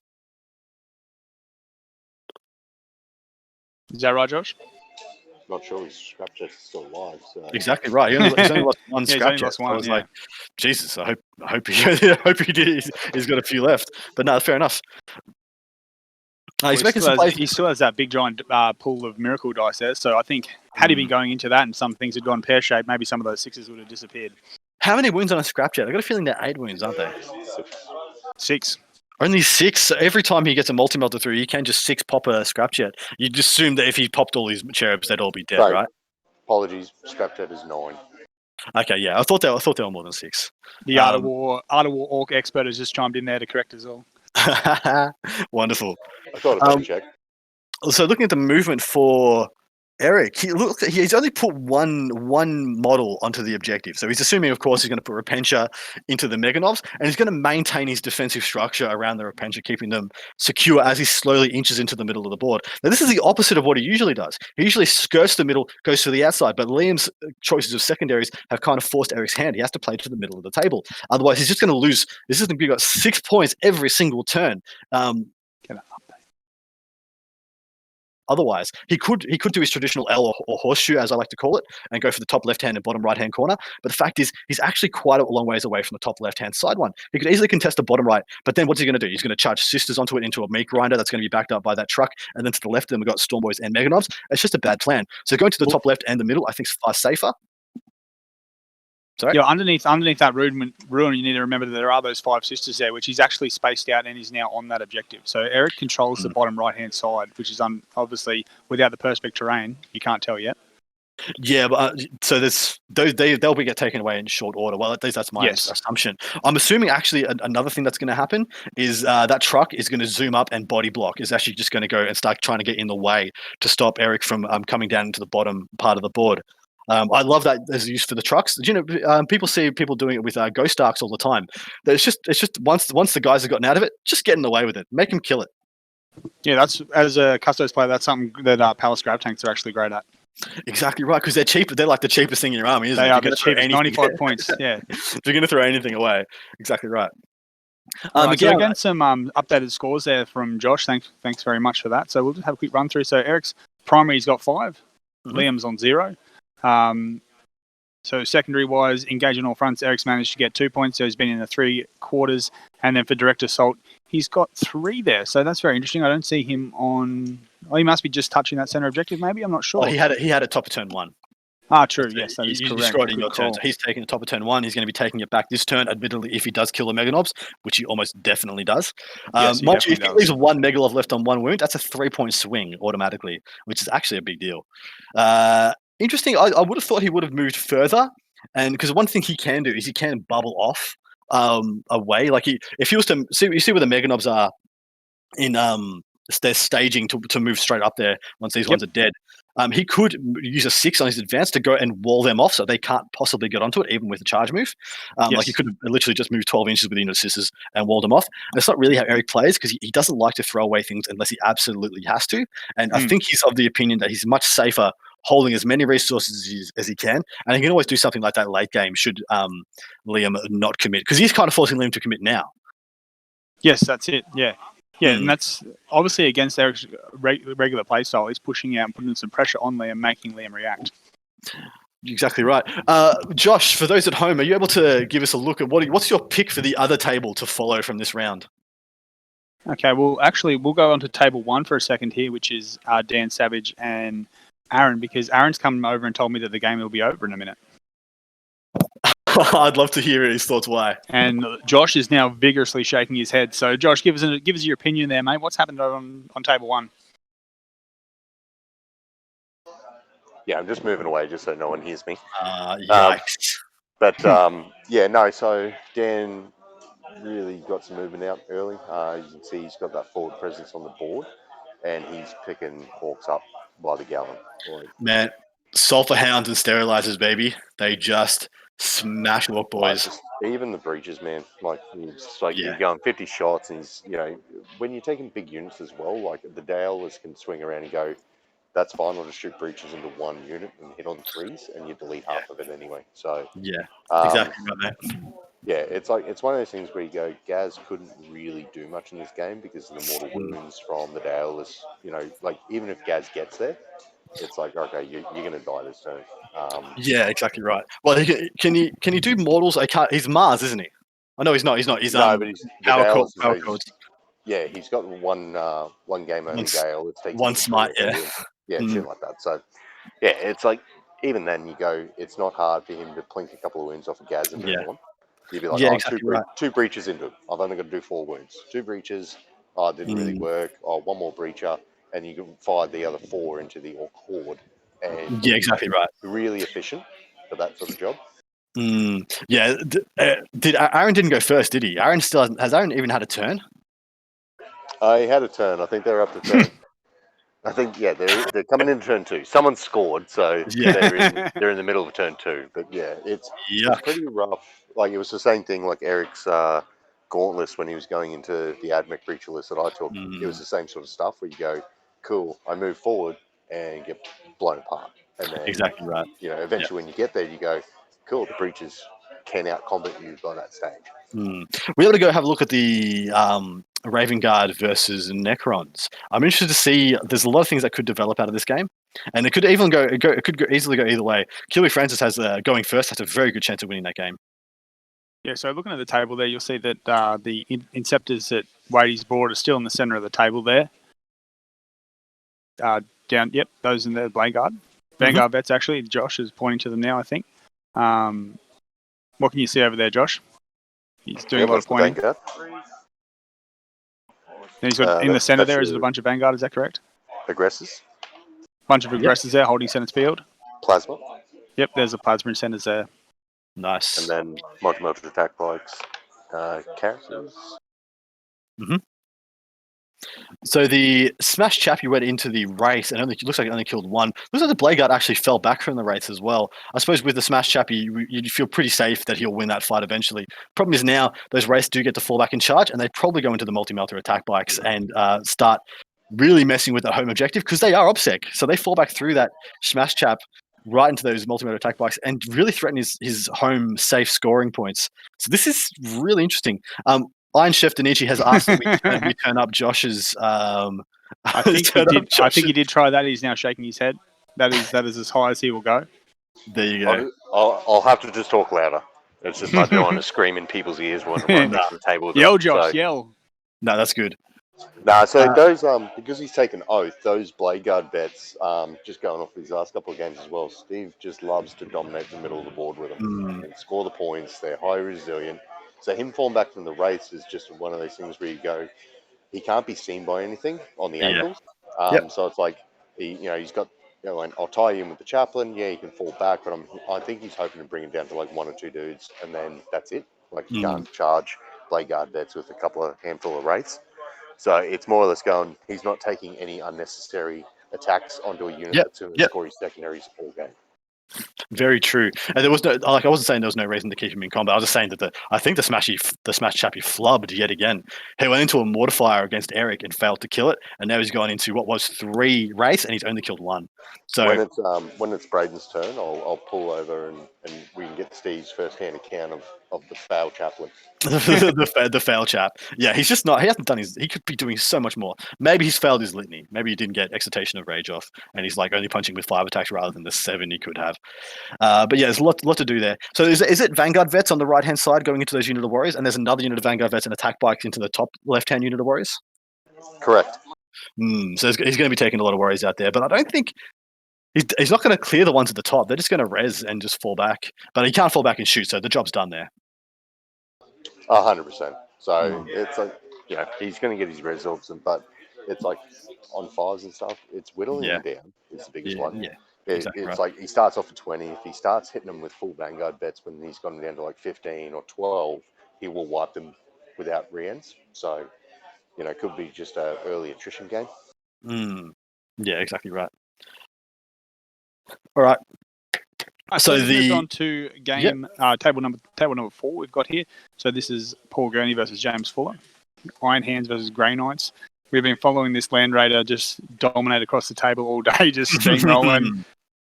Is that right, Josh? Not sure his scrap jet's still alive. So. Exactly right. He's only lost one scrap jet. I was like, Jesus, I hope he did. He's got a few left. But no, fair enough. He's making some plays. He still has that big giant pool of miracle dice there. So I think had he been going into that and some things had gone pear-shaped, maybe some of those 6s would have disappeared. How many wounds on a scrap jet? I've got a feeling they're 8 wounds, aren't they? 6. Only 6. So every time he gets a multi-melter through, he can just 6 pop a scrap jet. You'd assume that if he popped all these cherubs, they'd all be dead, right? Apologies, scrap jet is 9. Okay, yeah, I thought they were more than 6. The Art of War Orc expert has just chimed in there to correct us all. Wonderful. I thought I'd better check. So looking at the movement for Eric, he's only put one model onto the objective. So he's assuming, of course, he's going to put Repentia into the Meganobs, and he's going to maintain his defensive structure around the Repentia, keeping them secure as he slowly inches into the middle of the board. Now, this is the opposite of what he usually does. He usually skirts the middle, goes to the outside, but Liam's choices of secondaries have kind of forced Eric's hand. He has to play to the middle of the table. Otherwise, he's just going to lose. This is going to be got 6 points every single turn. Otherwise, he could do his traditional L or horseshoe, as I like to call it, and go for the top left-hand and bottom right-hand corner. But the fact is, he's actually quite a long ways away from the top left-hand side one. He could easily contest the bottom right, but then what's he going to do? He's going to charge Sisters onto it into a meat grinder that's going to be backed up by that truck, and then to the left, then we've got Stormboys and Meganobs. It's just a bad plan. So going to the top left and the middle, I think is far safer. Sorry? Yeah, underneath that ruin, you need to remember that there are those 5 sisters there, which he's actually spaced out and is now on that objective. So Eric controls the bottom right-hand side, which is obviously without the Perspex terrain, you can't tell yet. Yeah, but so there's they'll be get taken away in short order. Well, at least that's my assumption. I'm assuming actually another thing that's going to happen is that truck is going to zoom up and body block is actually just going to go and start trying to get in the way to stop Eric from coming down into the bottom part of the board. I love that there's use for the trucks. You know, people see people doing it with Ghost Arcs all the time. It's just once the guys have gotten out of it, just get in the way with it. Make them kill it. Yeah, that's as a Custos player, that's something that Palace Grab Tanks are actually great at. Exactly right, because they're cheaper. They're like the cheapest thing in your army, isn't they it? Are the cheapest, 95 points. Yeah, if you're going to throw anything away, exactly right. Right, so again, some updated scores there from Josh. Thanks very much for that. So we'll just have a quick run through. So Eric's primary's got 5, Liam's on 0. So secondary wise, engage on all fronts. Eric's managed to get 2 points, so he's been in the 3 quarters. And then for direct assault, he's got 3 there. So that's very interesting. I don't see him on. Oh, he must be just touching that center objective. Maybe I'm not sure. Oh, he had it top of turn 1. Ah, true. Yes, that is correct. You described it in your turn. So he's taking the top of turn 1. He's going to be taking it back this turn. Admittedly, if he does kill the Meganobs, which he almost definitely does. Yes, if he leaves 1 Megalov left on 1 wound, that's a 3-point swing automatically, which is actually a big deal. Interesting. I would have thought he would have moved further, and because one thing he can do is he can bubble off away. Like if he was to see where the Meganobs are in they're staging to move straight up there once these ones are dead. He could use a 6 on his advance to go and wall them off so they can't possibly get onto it, even with a charge move. Like he could have literally just moved 12 inches within the sisters and walled them off. And it's not really how Eric plays because he doesn't like to throw away things unless he absolutely has to. And I think he's of the opinion that he's much safer holding as many resources as he can. And he can always do something like that late game should Liam not commit, because he's kind of forcing Liam to commit now. Yes, that's it. Yeah. Yeah, and that's obviously against Eric's regular play style. He's pushing out and putting some pressure on Liam, making Liam react. Exactly right. Josh, for those at home, are you able to give us a look at what's your pick for the other table to follow from this round? Okay, well, actually, we'll go on to table 1 for a second here, which is Dan Savage and Aaron, because Aaron's come over and told me that the game will be over in a minute. I'd love to hear his thoughts why. And Josh is now vigorously shaking his head. So, Josh, give us your opinion there, mate. What's happened on table 1? Yeah, I'm just moving away just so no one hears me. Yikes. So Dan really got some movement out early. You can see he's got that forward presence on the board, and he's picking Orcs up by the gallon. Man, sulfur hounds and sterilizers, baby. They just smash Orc boys. Even the breaches, man. You're going 50 shots, and he's, when you're taking big units as well, like the Dales can swing around and go, that's fine, I'll just shoot breaches into 1 unit and hit on 3s, and you delete half of it anyway. So exactly right, mate. Yeah, it's one of those things where you go, Gaz couldn't really do much in this game because of the mortal wounds from the Dales. Even if Gaz gets there, it's like, okay, you're going to die this turn. Exactly right. Well, can he do mortals? He's Mars, isn't he? Oh no, he's not. He's but he's power codes. Yeah, he's got one game only Gale. It's taking one smite, shit like that. So yeah, it's like even then you go, it's not hard for him to plink a couple of wounds off of Gaz and move on. You'd be like, two breaches into it. I've only got to do 4 wounds. 2 breaches. Oh, it didn't really work. Oh, 1 more breacher, and you can fire the other 4 into the Orc horde. And exactly right. Really efficient for that sort of job. Yeah. Did Aaron didn't go first, did he? Aaron still has Aaron even had a turn? I had a turn. I think they're up to turn. I think they're coming into turn 2. Someone scored, so they're in the middle of turn 2. But yeah, it's pretty rough. Like it was the same thing like Eric's Gauntless when he was going into the AdMech breacher list that I took. It was the same sort of stuff where you go, cool, I move forward and get blown apart. And then exactly right. Eventually when you get there, you go, cool, the breachers can out-combat you by that stage. We ought to go have a look at the Raven Guard versus Necrons. I'm interested to see. There's a lot of things that could develop out of this game, and it could even go. It could easily go either way. Keely Francis has going first. Has a very good chance of winning that game. Yeah. So looking at the table there, you'll see that the Inceptors at Wadey's board are still in the center of the table there. Down. Yep. Those in the Blade Guard. Vanguard vets actually. Josh is pointing to them now. I think. What can you see over there, Josh? He's doing a lot of pointing. And he's got in the center there. Is it a bunch of Vanguard? Is that correct? Aggressors. Bunch of aggressors there holding center's field. Plasma. Yep, there's a plasma in centers there. Nice. And then multi-motor attack bikes. Characters. So the Smash Chappie went into the race and looks like it only killed one. Looks like the Blade Guard actually fell back from the race as well. I suppose with the Smash Chappie, you'd feel pretty safe that he'll win that fight eventually. Problem is now those races do get to fall back in charge, and they probably go into the multi-melter attack bikes and start really messing with that home objective because they are OPSEC. So they fall back through that Smash Chap right into those multi-melter attack bikes and really threaten his home safe scoring points. So this is really interesting. Iron Chef Danichi has asked that we turn up Josh's. I think he did try that. He's now shaking his head. That is as high as he will go. There you go. I'll have to just talk louder. It's just I don't want to scream in people's ears when I'm next to the table. Yell, Josh, yell. No, that's good. So those because he's taken oath, those Blade Guard bets, just going off his last couple of games as well. Steve just loves to dominate the middle of the board with them and score the points. They're highly resilient. So him falling back from the race is just one of those things where you go, he can't be seen by anything on the angles. So it's like he's got and I'll tie you in with the chaplain. Yeah, he can fall back, but I think he's hoping to bring it down to like 1 or 2 dudes, and then that's it. Like you can't charge Blade Guard bets with a handful of wraiths. So it's more or less going. He's not taking any unnecessary attacks onto a unit that's going to score his secondaries all game. Very true. And there was no I wasn't saying there was no reason to keep him in combat. I was just saying that I think the Smash Chappie flubbed yet again. He went into a mortifier against Eric and failed to kill it, and now he's gone into what was 3 race and he's only killed 1. So when it's Braden's turn, I'll pull over and we can get Steve's first-hand account of the fail chaplain. the fail chap. Yeah, he's just not. He hasn't done his. He could be doing so much more. Maybe he's failed his litany. Maybe he didn't get Excitation of Rage off, and he's like only punching with 5 attacks rather than the 7 he could have. But yeah, there's a lot to do there. So is it Vanguard vets on the right hand side going into those unit of warriors, and there's another unit of Vanguard vets and attack bikes into the top left hand unit of warriors? Correct. So he's going to be taking a lot of warriors out there, but I don't think. He's not going to clear the ones at the top. They're just going to res and just fall back. But he can't fall back and shoot, so the job's done there. 100%. So it's like, he's going to get his res orbs, but it's like on 5s and stuff, it's whittling him down. It's the biggest one. Yeah. It's like he starts off at 20. If he starts hitting them with full Vanguard bets when he's gone down to like 15 or 12, he will wipe them without re-ends. So, it could be just an early attrition game. Yeah, exactly right. All right. So let's move on to game table number 4 we've got here. So this is Paul Gurney versus James Fuller. Iron Hands versus Grey Knights. We've been following this Land Raider just dominate across the table all day, just steamrolling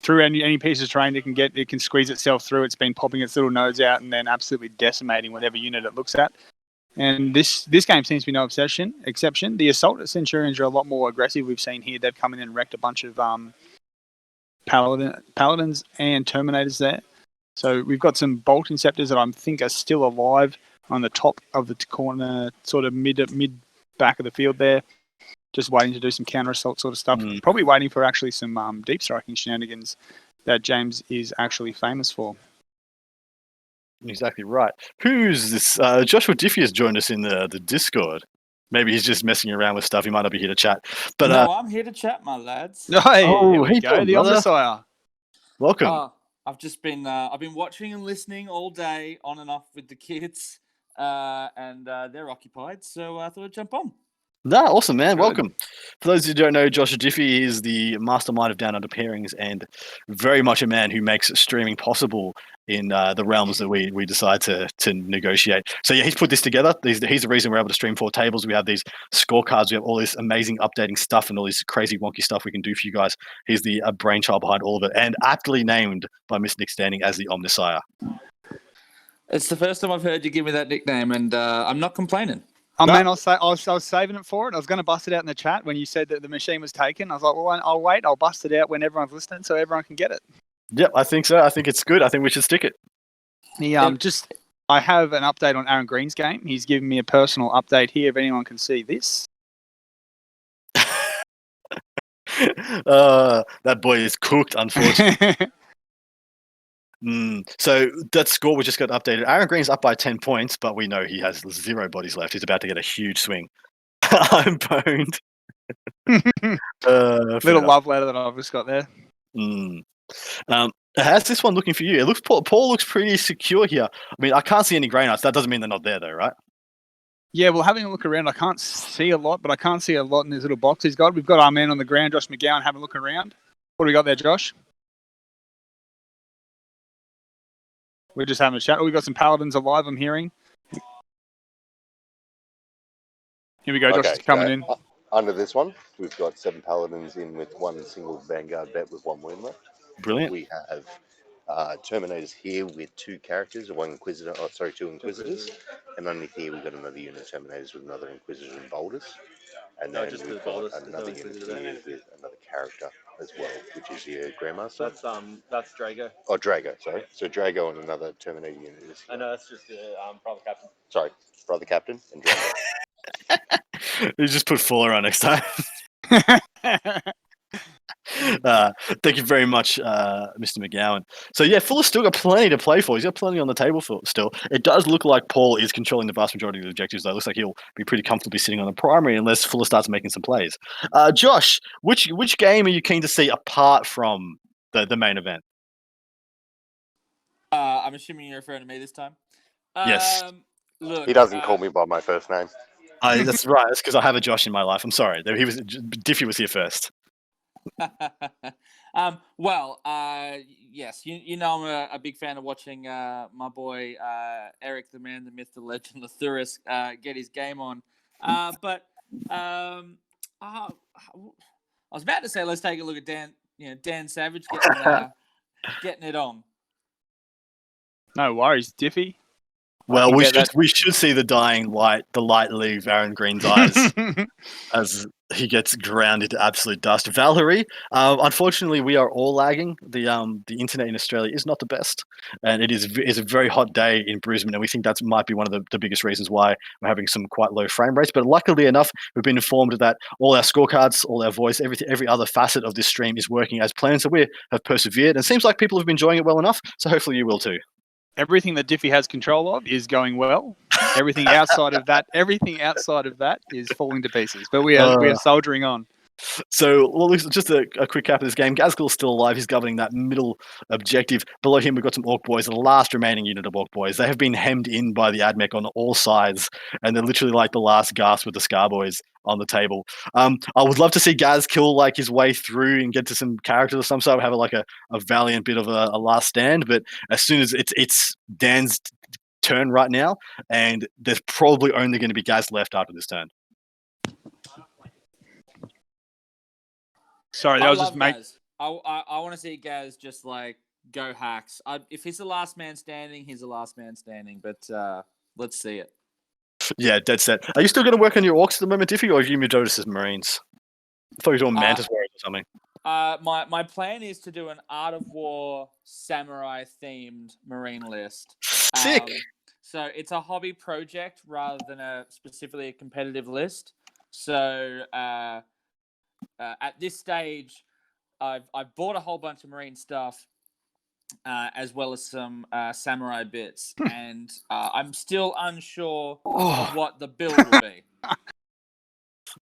through any piece of terrain it can get. It can squeeze itself through. It's been popping its little nose out and then absolutely decimating whatever unit it looks at. And this game seems to be no exception. The Assault Centurions are a lot more aggressive. We've seen here they've come in and wrecked a bunch of Paladins and Terminators there. So we've got some Bolt Inceptors that I think are still alive on the top of the corner, sort of mid back of the field there, just waiting to do some counter assault sort of stuff. Probably waiting for actually some deep striking shenanigans that James is actually famous for. Exactly right. Who's this? Joshua Diffie has joined us in the Discord. Maybe he's just messing around with stuff. He might not be here to chat. But I'm here to chat, my lads. Here we go. The Omnissiah. Welcome. I've just been I've been watching and listening all day on and off with the kids, and they're occupied, so I thought I'd jump on. Nah, awesome, man. Good. Welcome. For those who don't know, Josh Diffie is the mastermind of Down Under Pairings and very much a man who makes streaming possible in the realms that we decide to negotiate. So yeah, he's put this together. He's the reason we're able to stream 4 tables. We have these scorecards. We have all this amazing updating stuff and all this crazy wonky stuff we can do for you guys. He's the brainchild behind all of it, and aptly named by Miss Nick Standing as the Omnisire. It's the first time I've heard you give me that nickname, and I'm not complaining. Oh, man, I was saving it for it. I was going to bust it out in the chat when you said that the machine was taken. I was like, well, I'll wait. I'll bust it out when everyone's listening so everyone can get it. Yep, I think so. I think it's good. I think we should stick it. I have an update on Aaron Green's game. He's given me a personal update here if anyone can see this. That boy is cooked, unfortunately. So that score we just got updated. Aaron Green's up by 10 points, but we know he has 0 bodies left. He's about to get a huge swing. I'm boned. Little love letter that I've just got there. How's this one looking for you? It looks Paul looks pretty secure here. I mean, I can't see any grey knights. That doesn't mean they're not there, though, right? Yeah, well, having a look around, I can't see a lot, but I can't see a lot in this little box he's got. We've got our man on the ground, Josh McGowan, having a look around. What do we got there, Josh? We're just having a chat. Oh, we've got some paladins alive, I'm hearing. Here we go, Josh is coming in. Under this one, we've got 7 paladins in with 1 single vanguard bet with 1 wound left. Brilliant. We have Terminators here with 2 characters, 2 Inquisitors. And underneath here, we've got another unit of Terminators with another Inquisitor and Boulders. And then we've got another unit here with another character as well, which is your Grandmaster. That's Drago. Oh, Drago, sorry. So Drago and another Terminator unit is here. I know, that's just Brother Captain. Sorry, Brother Captain and Drago. You just put Fuller on next time. Thank you very much, Mr. McGowan. So yeah, Fuller's still got plenty to play for. He's got plenty on the table for still. It does look like Paul is controlling the vast majority of the objectives, though. It looks like he'll be pretty comfortably sitting on the primary unless Fuller starts making some plays. Josh, which game are you keen to see apart from the main event? I'm assuming you're referring to me this time. Yes. Look, He doesn't call me by my first name. That's right. That's because I have a Josh in my life. I'm sorry. Diffie was here first. Yes, you know I'm a big fan of watching my boy Eric, the man, the myth, the legend, the Thuris get his game on. I was about to say let's take a look at Dan Savage getting it on. No worries, Diffie. Well, we should see the light leave Aaron Green's eyes as he gets ground into absolute dust. Valerie, unfortunately, we are all lagging. The internet in Australia is not the best, and it's a very hot day in Brisbane, and we think that might be one of the biggest reasons why we're having some quite low frame rates. But luckily enough, we've been informed that all our scorecards, all our voice, every other facet of this stream is working as planned. So we have persevered, and it seems like people have been enjoying it well enough. So hopefully you will too. Everything that Diffie has control of is going well. Everything outside of that is falling to pieces. But we are soldiering on. So, just a quick cap of this game. Gazgul's still alive. He's governing that middle objective. Below him, we've got some Orc Boys, the last remaining unit of Orc Boys. They have been hemmed in by the AdMech on all sides, and they're literally like the last gasp with the Scar Boys on the table. I would love to see Gaz kill his way through and get to some characters of some sort, have a valiant bit of a last stand. But as soon as it's Dan's turn right now, and there's probably only going to be Gaz left after this turn. Sorry, that was just Gaz. I want to see Gaz just go hacks. If he's the last man standing, he's the last man standing. But let's see it. Yeah, dead set. Are you still going to work on your orcs at the moment, Diffie, or have you moved over to some marines? I thought you were doing Mantis Warriors or something. My plan is to do an Art of War samurai themed marine list. Sick. So it's a hobby project rather than specifically a competitive list. So at this stage, I've bought a whole bunch of marine stuff, as well as some samurai bits, and I'm still unsure of what the build will be.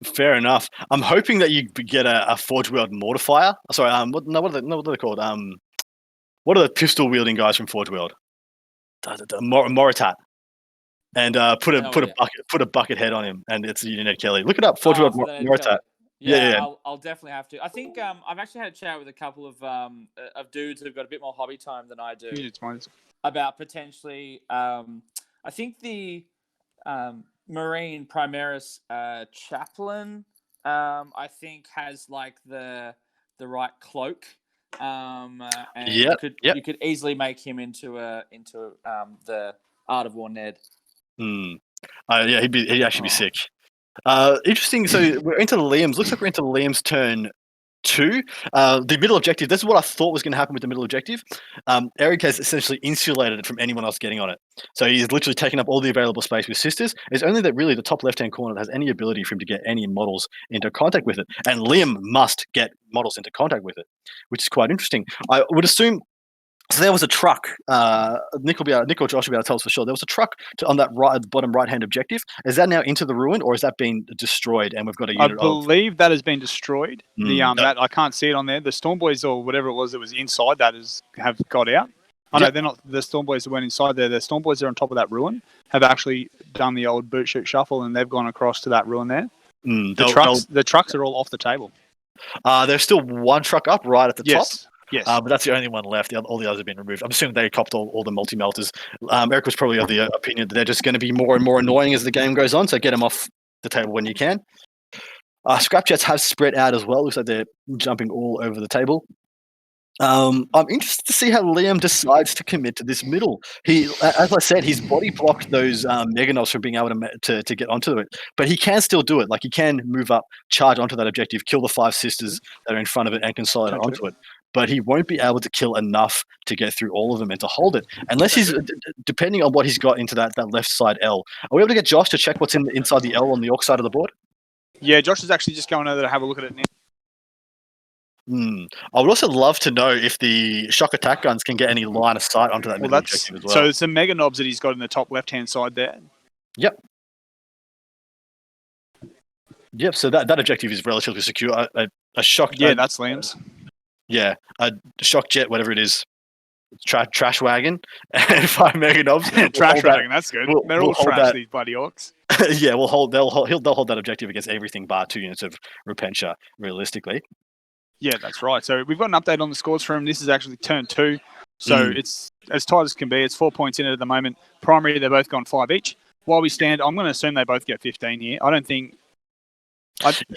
Fair enough. I'm hoping that you get a Forge World Mortifier. Sorry, what are they called? what are the pistol wielding guys from Forge World? Moritat. And put a bucket head on him, and it's Ned Kelly. Look it up, Forge World Moritat. Yeah. I'll definitely have to. I think I've actually had a chat with a couple of dudes who've got a bit more hobby time than I do about potentially. I think the Marine Primaris chaplain, I think has like the right cloak, and you could easily make him into the Art of War Ned. Yeah, he'd actually be sick. Interesting. So we're into Liam's. Looks like we're into Liam's turn 2. The middle objective. This is what I thought was going to happen with the middle objective. Eric has essentially insulated it from anyone else getting on it. So he's literally taken up all the available space with Sisters. It's only that really the top left-hand corner that has any ability for him to get any models into contact with it. And Liam must get models into contact with it, which is quite interesting. I would assume. So there was a truck. Nick or Josh will be able to tell us for sure. There was a truck on that bottom right-hand objective. Is that now into the ruin, or has that been destroyed? And we've got a unit. I believe that has been destroyed. That I can't see it on there. The Storm Boys or whatever it was that was inside that have got out. Oh no, they're not the Storm Boys that went inside there. The Storm Boys that are on top of that ruin have actually done the old boot shoot shuffle, and they've gone across to that ruin there. The trucks are all off the table. There's still one truck up right at the top. Yes. But that's the only one left. All the others have been removed. I'm assuming they copped all the multi-melters. Eric was probably of the opinion that they're just going to be more and more annoying as the game goes on, so get them off the table when you can. Scrapjets have spread out as well. Looks like they're jumping all over the table. I'm interested to see how Liam decides to commit to this middle. He, as I said, he's body blocked those Meganovs from being able to get onto it, but he can still do it. Like he can move up, charge onto that objective, kill the 5 Sisters that are in front of it, and consolidate onto it. But he won't be able to kill enough to get through all of them and to hold it, unless he's depending on what he's got into that left side L. Are we able to get Josh to check what's inside the L on the Orc side of the board? Yeah, Josh is actually just going over to have a look at it now. I would also love to know if the shock attack guns can get any line of sight onto that middle objective as well. So it's the mega knobs that he's got in the top left-hand side there. Yep. So that objective is relatively secure. A shock. Yeah, that's Liam's. Yeah, a shock jet, whatever it is, trash wagon, and 5 mega knobs. Trash wagon, that's good. They're all trash, these bloody orcs. Yeah, they'll hold that objective against everything bar 2 units of Repentia, realistically. Yeah, that's right. So we've got an update on the scores for him. This is actually turn 2. So it's as tight as can be. It's 4 points in it at the moment. Primary, they're both gone 5 each. While we stand, I'm going to assume they both get 15 here. I don't think...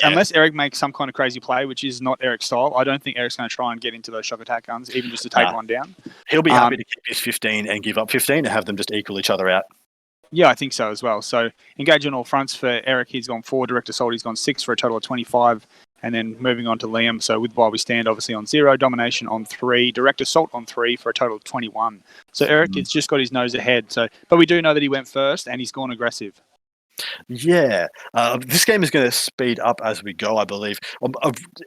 Unless Eric makes some kind of crazy play, which is not Eric's style, I don't think Eric's going to try and get into those shock attack guns, even just to take one down. He'll be happy to keep his 15 and give up 15 and have them just equal each other out. Yeah, I think so as well. So engage on all fronts for Eric. He's gone 4. Direct Assault, he's gone 6 for a total of 25. And then moving on to Liam. So with While We Stand, obviously on 0. Domination on 3. Direct Assault on 3 for a total of 21. So Eric has just got his nose ahead. But we do know that he went first and he's gone aggressive. Yeah, this game is going to speed up as we go, I believe.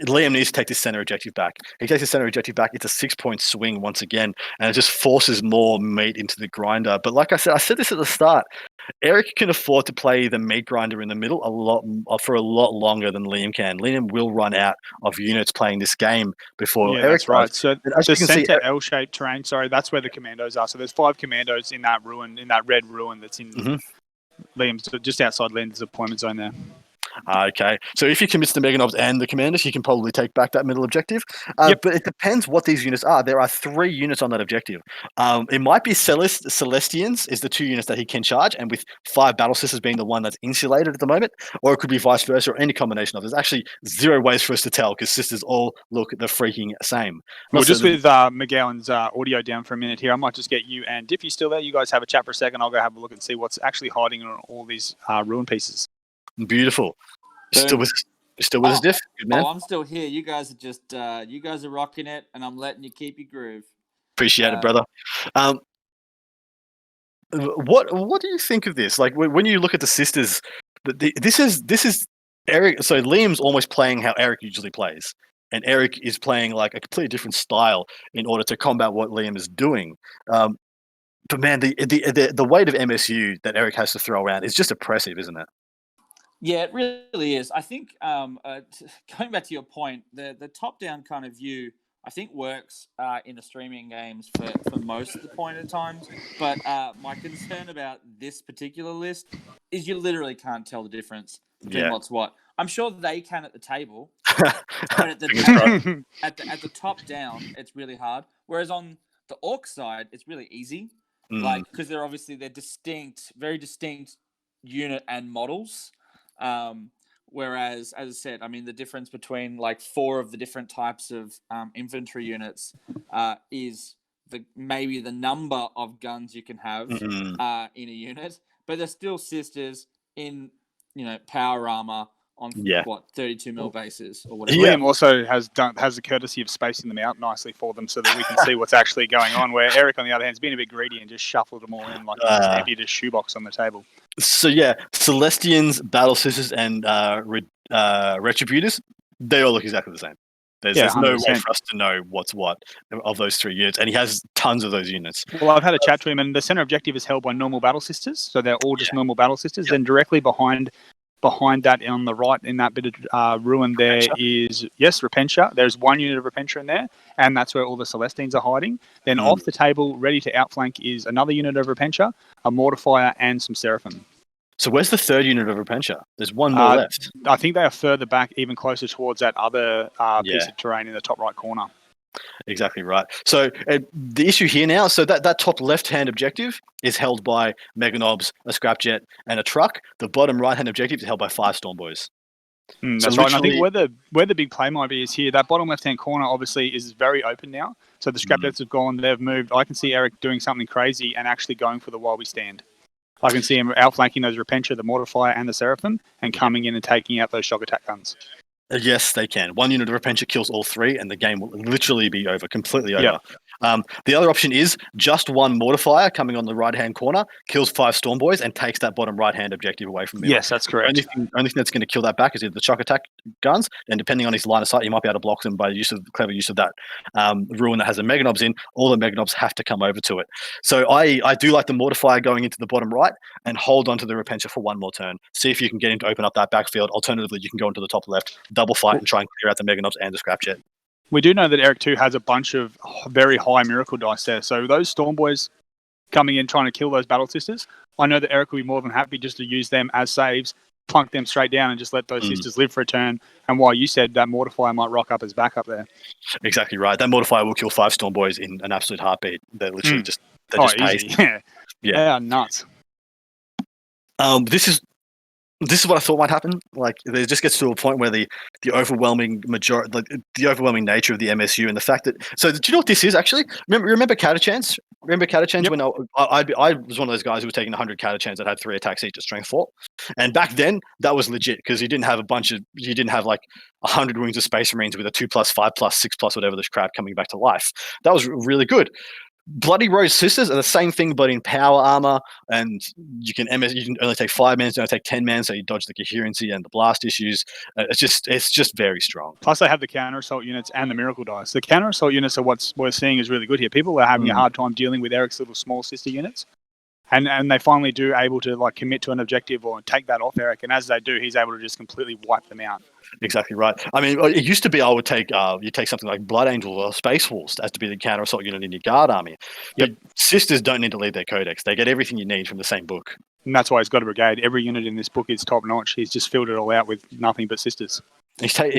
Liam needs to take this center objective back. He takes the center objective back. It's a 6-point swing once again, and it just forces more meat into the grinder. But like I said this at the start, Eric can afford to play the meat grinder in the middle for a lot longer than Liam can. Liam will run out of units playing this game before Eric. That's right. So the center L-shaped terrain, that's where the commandos are. So there's 5 commandos in that ruin, in that red ruin that's in Liam's, just outside Liam's deployment zone there. Okay, so if he commits the Meganovs and the commanders, he can probably take back that middle objective. But it depends what these units are. There are 3 units on that objective. It might be Celestians is the 2 units that he can charge, and with 5 Battle Sisters being the one that's insulated at the moment, or it could be vice versa, or any combination of. There's actually 0 ways for us to tell because Sisters all look the freaking same. Well, just with Miguelin's audio down for a minute here, I might just get you and if you're still there, you guys have a chat for a second. I'll go have a look and see what's actually hiding on all these ruin pieces. Beautiful. Still with us, Diff? Good man. Oh, I'm still here. You guys are just you guys are rocking it, and I'm letting you keep your groove. Appreciate it, brother. What do you think of this? Like when you look at the Sisters, this is Eric. So Liam's almost playing how Eric usually plays, and Eric is playing like a completely different style in order to combat what Liam is doing. But man, the weight of MSU that Eric has to throw around is just oppressive, isn't it? Yeah, it really is. I think going back to your point, the top-down kind of view I think works in the streaming games for most of the point of times. But my concern about this particular list is you literally can't tell the difference between what's what. I'm sure they can at the table, but at the top down, it's really hard. Whereas on the Orc side, it's really easy, like because they're distinct, very distinct unit and models. Whereas, as I said, I mean, the difference between like 4 of the different types of infantry units is maybe the number of guns you can have in a unit, but they're still sisters in, power armor on 32 mil bases or whatever. Liam also has the courtesy of spacing them out nicely for them so that we can see what's actually going on. Where Eric, on the other hand, has been a bit greedy and just shuffled them all in like he's emptied his shoebox on the table. So Celestians, Battle Sisters, and Retributors, they all look exactly the same. There's no way for us to know what's what of those 3 units, and he has tons of those units. Well, I've had a chat to him, and the center objective is held by normal Battle Sisters, so they're all just normal Battle Sisters. Then directly behind that on the right in that bit of ruin there is Repentia. There's 1 unit of Repentia in there, and that's where all the Celestines are hiding. Then off the table, ready to outflank, is another unit of Repentia, a Mortifier, and some Seraphim. So where's the 3rd unit of Repentia? There's 1 more left. I think they are further back, even closer towards that other piece of terrain in the top right corner. Exactly right. So the issue here now, so that top left-hand objective is held by Meganobs, a Scrapjet, and a truck. The bottom right-hand objective is held by 5 Stormboys. That's right. And I think where the big play might be is here. That bottom left-hand corner obviously is very open now. So the Scrapjets have gone, they've moved. I can see Eric doing something crazy and actually going for the while we stand. I can see him outflanking those Repentia, the Mortifier, and the Seraphim, and coming in and taking out those shock attack guns. Yes, they can. 1 unit of Repentia kills all 3, and the game will literally be over, completely over. The other option is just 1 Mortifier coming on the right-hand corner, kills 5 Stormboys, and takes that bottom right-hand objective away from me. Yes, that's correct. Only thing that's going to kill that back is either the shock attack guns, and depending on his line of sight, you might be able to block them by clever use of that ruin that has the Meganobs in. All the Meganobs have to come over to it. So I do like the Mortifier going into the bottom right and hold on to the Repentia for 1 more turn. See if you can get him to open up that backfield. Alternatively, you can go into the top left, double fight and try and clear out the Meganobs and the Scrapjet. We do know that Eric 2 has a bunch of very high miracle dice there. So those Stormboys coming in trying to kill those Battle Sisters, I know that Eric will be more than happy just to use them as saves, plunk them straight down and just let those sisters live for a turn. And while you said that Mortifier might rock up as backup there. Exactly right. That Mortifier will kill 5 Stormboys in an absolute heartbeat. They're literally just easy. Yeah. They are nuts. This is what I thought might happen. Like, it just gets to a point where the overwhelming the overwhelming nature of the MSU and the fact that. So, do you know what this is actually? Remember Catachans? Remember Catachans when I was one of those guys who was taking 100 Catachans that had 3 attacks each at strength 4, and back then that was legit because you didn't have like 100 Wings of Space Marines with a 2+, 5+, 6+, whatever this crap coming back to life. That was really good. Bloody Rose Sisters are the same thing, but in power armor, and you can only take 5 man, you don't take 10 man, so you dodge the coherency and the blast issues. It's just very strong. Plus, they have the counter assault units and the miracle dice. The counter assault units are what we're seeing is really good here. People are having a hard time dealing with Eric's little small sister units, and they finally do able to like commit to an objective or take that off Eric. And as they do, he's able to just completely wipe them out. Exactly right. I mean, it used to be I would take you take something like Blood Angel or Space Wolves as to be the counter assault unit in your guard army. But sisters don't need to leave their codex; they get everything you need from the same book. And that's why he's got a brigade. Every unit in this book is top notch. He's just filled it all out with nothing but sisters. Sorry,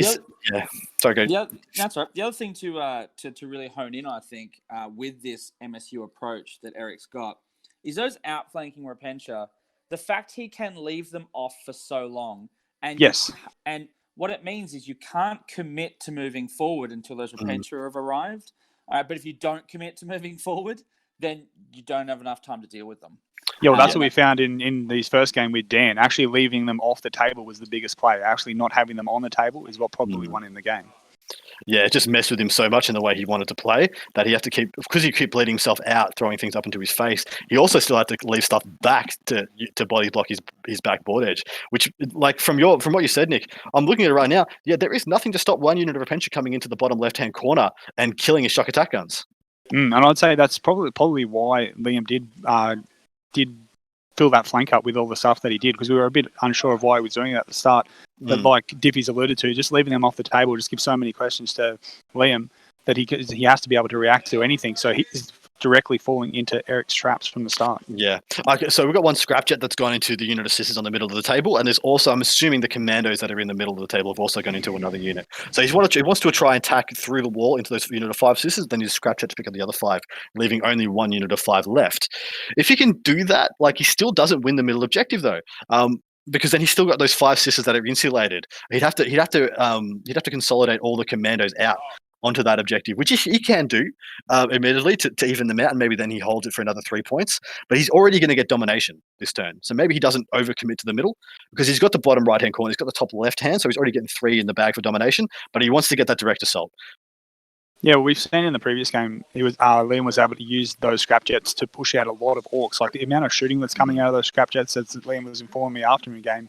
go. Yeah, that's right. The other thing to really hone in, I think, with this MSU approach that Eric's got, is those outflanking Repentia. The fact he can leave them off for so long, and and what it means is you can't commit to moving forward until those Repentia have arrived. But if you don't commit to moving forward, then you don't have enough time to deal with them. Yeah, well, that's what we found in these first game with Dan. Actually leaving them off the table was the biggest play. Actually not having them on the table is what probably won in the game. Yeah, it just messed with him so much in the way he wanted to play that he had to because he kept bleeding himself out, throwing things up into his face. He also still had to leave stuff back to body block his back board edge. Which, like from what you said, Nick, I'm looking at it right now. Yeah, there is nothing to stop 1 unit of Repentia coming into the bottom left-hand corner and killing his shock attack guns. And I'd say that's probably why Liam did fill that flank up with all the stuff that he did, because we were a bit unsure of why he was doing it at the start. But like Diffie's alluded to, just leaving them off the table just gives so many questions to Liam. that he has to be able to react to anything. So he's directly falling into Eric's traps from the start. Yeah. Okay, so we've got one scrapjet that's gone into the unit of sisters on the middle of the table, and there's also, I'm assuming, the commandos that are in the middle of the table have also gone into another unit. So he wants to try and attack through the wall into those unit of 5 sisters, then use scrapjet to pick up the other 5, leaving only one unit of 5 left. If he can do that, like, he still doesn't win the middle objective though. Because then he's still got those 5 sisters that are insulated. He'd have to consolidate all the commandos out onto that objective, which he can do, admittedly, to even them out, and maybe then he holds it for another 3 points. But he's already going to get domination this turn, so maybe he doesn't overcommit to the middle, because he's got the bottom right-hand corner, he's got the top left-hand, so he's already getting 3 in the bag for domination, but he wants to get that direct assault. Yeah, we've seen in the previous game, Liam was able to use those scrapjets to push out a lot of orcs. Like, the amount of shooting that's coming out of those scrapjets, as Liam was informing me after the game,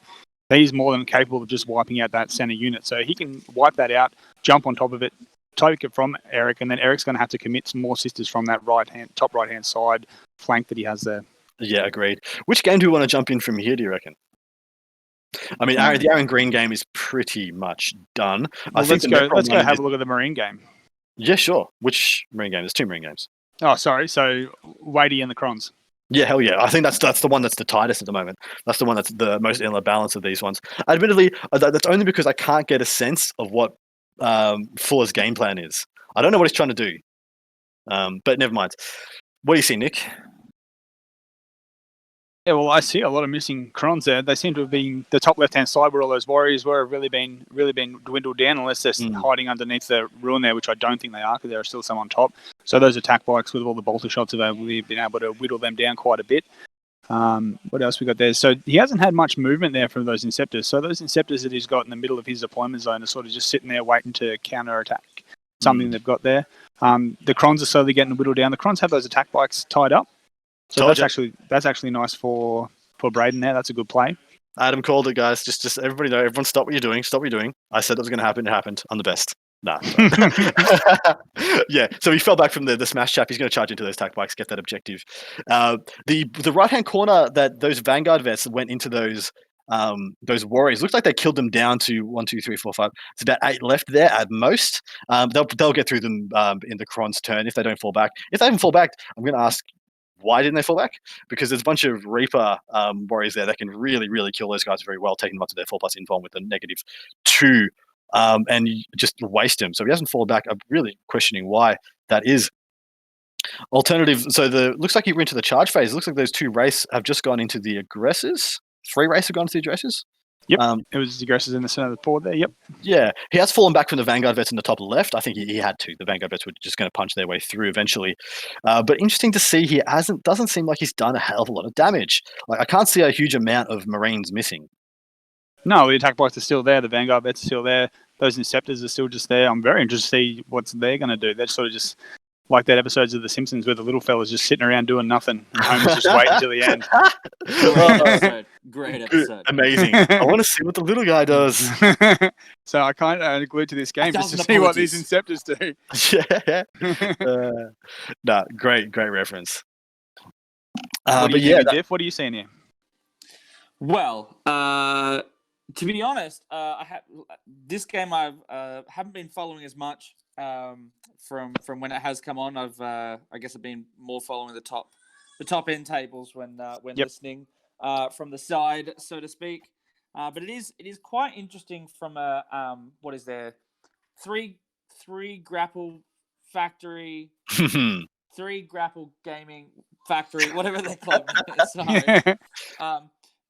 he's more than capable of just wiping out that center unit. So he can wipe that out, jump on top of it, take it from Eric, and then Eric's going to have to commit some more sisters from that top right-hand side flank that he has there. Yeah, agreed. Which game do we want to jump in from here, do you reckon? I mean, the Aaron Green game is pretty much done. Well, let's go have a look at the Marine game. Yeah, sure. Which Marine game? There's 2 Marine games. Oh, sorry. So, Wadey and the Crons. Yeah, hell yeah. I think that's the one that's the tightest at the moment. That's the one that's the most in the balance of these ones. Admittedly, that's only because I can't get a sense of what Fuller's game plan is. I don't know what he's trying to do. But never mind. What do you see, Nick? Yeah, well, I see a lot of missing Crons there. They seem to have been the top left-hand side where all those warriors were have really been dwindled down, unless they're hiding underneath the ruin there, which I don't think they are, because there are still some on top. So those attack bikes with all the bolter shots have been able to whittle them down quite a bit. What else we got there? So he hasn't had much movement there from those Inceptors. So those Inceptors that he's got in the middle of his deployment zone are sort of just sitting there waiting to counter-attack something they've got there. The Crons are slowly getting whittled down. The Crons have those attack bikes tied up. So that's actually nice for Braden there. That's a good play. Adam called it, guys. Just everybody know. Everyone stop what you're doing. Stop what you're doing. I said it was going to happen. It happened. I'm the best. Nah. Yeah. So he fell back from the smash chap. He's going to charge into those attack bikes, get that objective. The right hand corner that those Vanguard vets went into those warriors looks like they killed them down to 1, 2, 3, 4, 5. It's about 8 left there at most. They'll get through them in the Cron's turn if they don't fall back. If they haven't fall back, I'm going to ask, why didn't they fall back? Because there's a bunch of Reaper warriors there that can really, really kill those guys very well, taking them up to their 4+ invuln with a -2, and just waste them. So he hasn't fallen back. I'm really questioning why that is. Alternative. So looks like he went into the charge phase. It looks like those 2 race have just gone into the aggressors. 3 race have gone to the aggressors. Yep, it was the aggressors in the center of the board there. Yep. Yeah, he has fallen back from the Vanguard vets in the top left. I think he had to. The Vanguard vets were just going to punch their way through eventually. But interesting to see, he doesn't seem like he's done a hell of a lot of damage. Like, I can't see a huge amount of Marines missing. No, the attack bikes are still there. The Vanguard vets are still there. Those Inceptors are still just there. I'm very interested to see what they're going to do. They're sort of just like that episodes of The Simpsons where the little fella's just sitting around doing nothing. And Homer's just waiting until the end. Great episode. Amazing. I want to see what the little guy does. So I kind of glued to this game just to see what these Inceptors do. Yeah. Great reference. What do you think, Diff? What are you seeing here? Well, to be honest, this game I haven't been following as much from when it has come on. I guess I've been more following the top end tables when listening from the side, so to speak. But it is quite interesting from a what is there, three grapple factory, 3 grapple gaming factory, whatever they call it.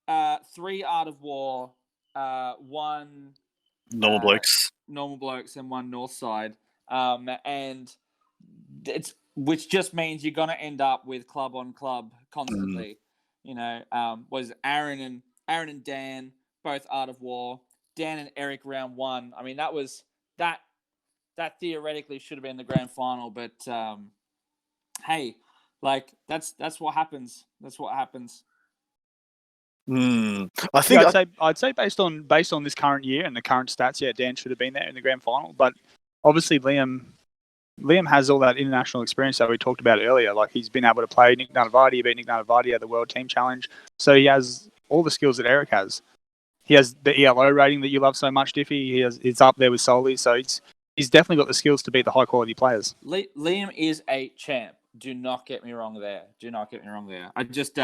Sorry. 3 Art of War, 1 normal blokes, and 1 North Side, and it's which just means you're gonna end up with club on club constantly. You know, was Aaron and Dan both Art of War, Dan and Eric round 1. I mean, that theoretically should have been the grand final, but hey, like that's what happens. That's what happens. I think I'd say based on this current year and the current stats, yeah, Dan should have been there in the grand final. But obviously Liam has all that international experience that we talked about earlier. Like, he's been able to play Nick Nanavati, beat Nick Nanavati at the World Team Challenge. So he has all the skills that Eric has. He has the ELO rating that you love so much, Diffie. It's up there with Soli. So he's definitely got the skills to beat the high quality players. Liam is a champ. Do not get me wrong there. Do not get me wrong there. I just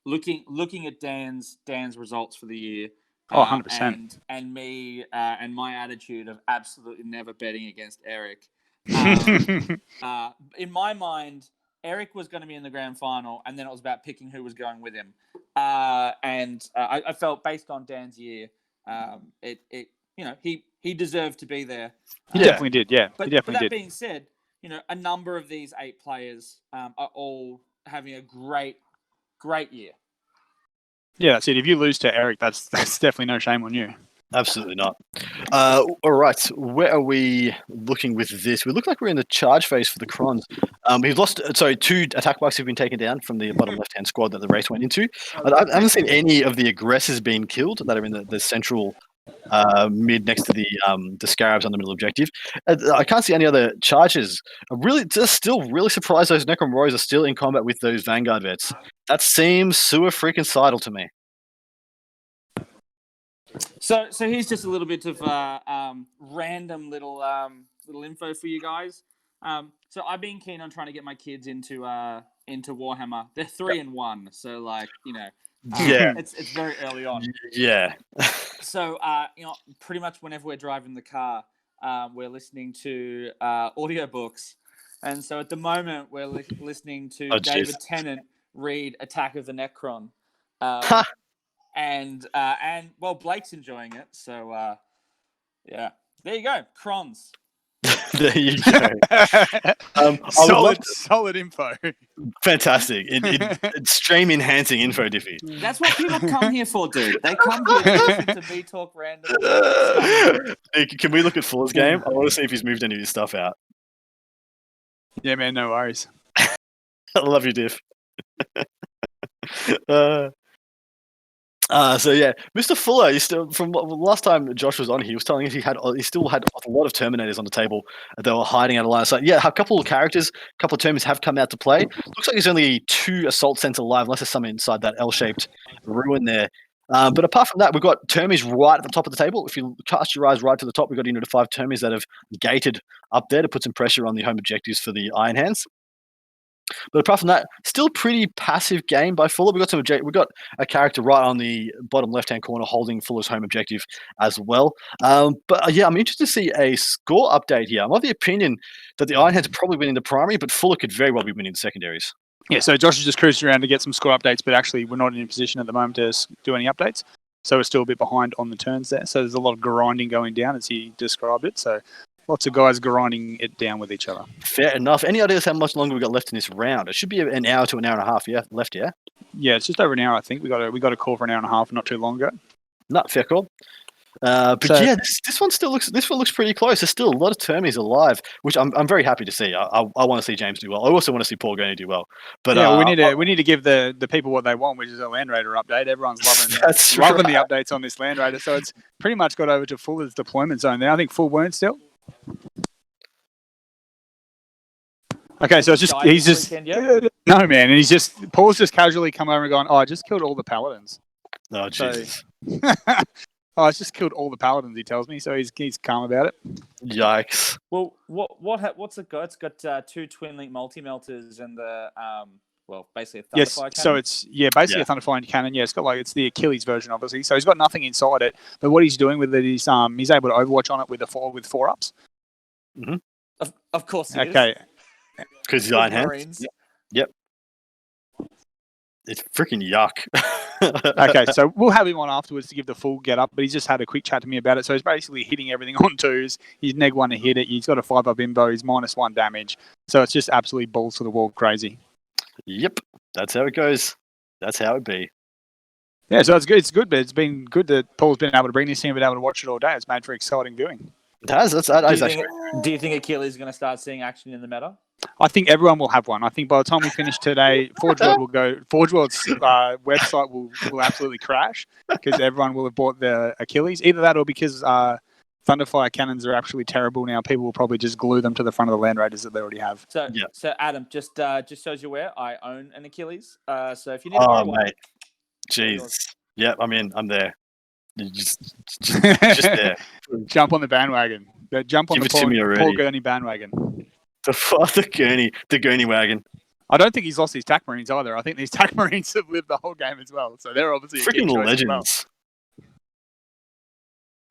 looking at Dan's results for the year. 100%. And me and my attitude of absolutely never betting against Eric. In my mind, Eric was going to be in the grand final, and then it was about picking who was going with him. I felt based on Dan's year, he deserved to be there. He definitely did. Yeah, but he definitely that did. being said, a number of these 8 players are all having a great year. Yeah, that's it. If you lose to Eric, that's definitely no shame on you. Absolutely not. All right, where are we looking with this? We look like we're in the charge phase for the Crons. We've lost, 2 attack bikes have been taken down from the bottom left-hand squad that the race went into. I haven't seen any of the aggressors being killed that are in the central mid next to the Scarabs on the middle objective. I can't see any other charges. I'm still really surprised those Necrom Roys are still in combat with those Vanguard vets. That seems sewer freaking sidle to me. So here's just a little bit of random little info for you guys. So I've been keen on trying to get my kids into Warhammer. They're 3 and 1, so it's very early on. Yeah. So pretty much whenever we're driving the car, we're listening to audiobooks, and so at the moment we're listening to David Tennant read Attack of the Necron. And Blake's enjoying it, so yeah, there you go, Crons. There you go. Solid info. Fantastic. It's stream enhancing info, Diffie. That's what people come here for, dude. They come here to listen to me talk random stuff. Can we look at Fuller's game? I want to see if he's moved any of his stuff out. Yeah, man, no worries. I love you, Diff. So yeah, Mr. Fuller, you still from last time Josh was on, he was telling us he still had a lot of Terminators on the table that were hiding out of line of sight. Yeah, a couple of characters, a couple of Termins have come out to play. Looks like there's only 2 Assault Center alive, unless there's some inside that L-shaped ruin there. But apart from that, we've got Termis right at the top of the table. If you cast your eyes right to the top, we've got into the 5 Termis that have gated up there to put some pressure on the home objectives for the Iron Hands. But apart from that, still pretty passive game by Fuller. We got a character right on the bottom left-hand corner holding Fuller's home objective as well. But yeah, I'm interested to see a score update here. I'm of the opinion that the Iron Hands are probably winning the primary, but Fuller could very well be winning the secondaries. Yeah, so Josh is just cruising around to get some score updates, but actually we're not in a position at the moment to do any updates. So we're still a bit behind on the turns there. So there's a lot of grinding going down as he described it. So lots of guys grinding it down with each other. Fair enough. Any ideas how much longer we got left in this round? It should be an hour to an hour and a half left, yeah? Yeah, it's just over an hour, I think. We got a call for an hour and a half not too long ago. Not fair call. This one looks pretty close. There's still a lot of Termies alive, which I'm very happy to see. I want to see James do well. I also want to see Paul Gurney do well. But yeah, we need to give the people what they want, which is a Land Raider update. Everyone's loving the updates on this Land Raider. So it's pretty much got over to Fuller's deployment zone there. I think full wound still. Okay, so no, man, and Paul's just casually come over and gone, I just killed all the paladins. Oh, Jesus. I just killed all the paladins, he tells me, so he's calm about it. Yikes. Well, what's it got? It's got 2 twin link multi-melters and the basically a Thunderfire cannon. So it's basically a Thunderfire cannon. Yeah, it's the Achilles version, obviously. So he's got nothing inside it, but what he's doing with it is he's able to Overwatch on it with 4-ups. Mm-hmm. Of course he is. Because he's Iron Hands. Yep. It's freaking yuck. Okay, so we'll have him on afterwards to give the full get up, but he's just had a quick chat to me about it. So he's basically hitting everything on 2s. He's neg 1 to hit it. He's got a 5-up invo. He's -1 damage. So it's just absolutely balls to the wall crazy. Yep. That's how it goes. That's how it be. Yeah, so it's good. It's good, but it's been good that Paul's been able to bring this in and been able to watch it all day. It's made for exciting viewing. It has. Do you think Achilles is going to start seeing action in the meta? I think everyone will have one. I think by the time we finish today, Forge World's website will absolutely crash because everyone will have bought the Achilles. Either that or because Thunderfire cannons are actually terrible now. People will probably just glue them to the front of the Land Raiders that they already have. So Adam, just so as you're aware, I own an Achilles. So if you need to borrow one, mate. Jeez. Yep, I'm in. I'm there. Just there. Jump on the bandwagon. But jump on Give the it to me Paul already. Gurney bandwagon. The Gurney wagon. I don't think he's lost his TAC Marines either. I think these TAC Marines have lived the whole game as well. So they're obviously a key Freaking choice legends.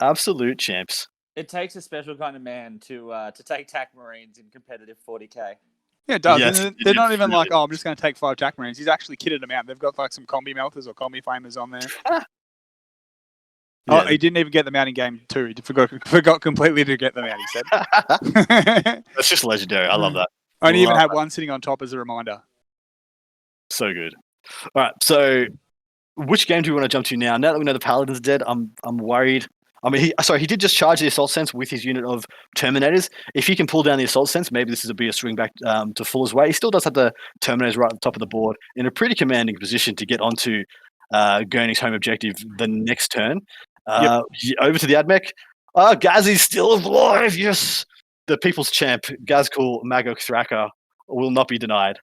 Absolute champs. It takes a special kind of man to take TAC Marines in competitive 40k. Yeah, it does. Yes, And they're not even really like, I'm just going to take 5 TAC Marines. He's actually kitted them out. They've got like some combi melters or combi flamers on there. Oh, he didn't even get them out in game 2. He forgot completely to get them out, he said. That's just legendary. I love that. Only even had one sitting on top as a reminder. So good. All right, so which game do we want to jump to now? Now that we know the Paladin's dead, I'm worried. I mean, he did just charge the Assault Sense with his unit of Terminators. If he can pull down the Assault Sense, maybe this is a swing back to Fuller's way. He still does have the Terminators right at the top of the board in a pretty commanding position to get onto Gurney's home objective the next turn. Over to the Admech. Gazzy's still alive, yes! The people's champ, Gazcool Magok Thraka, will not be denied.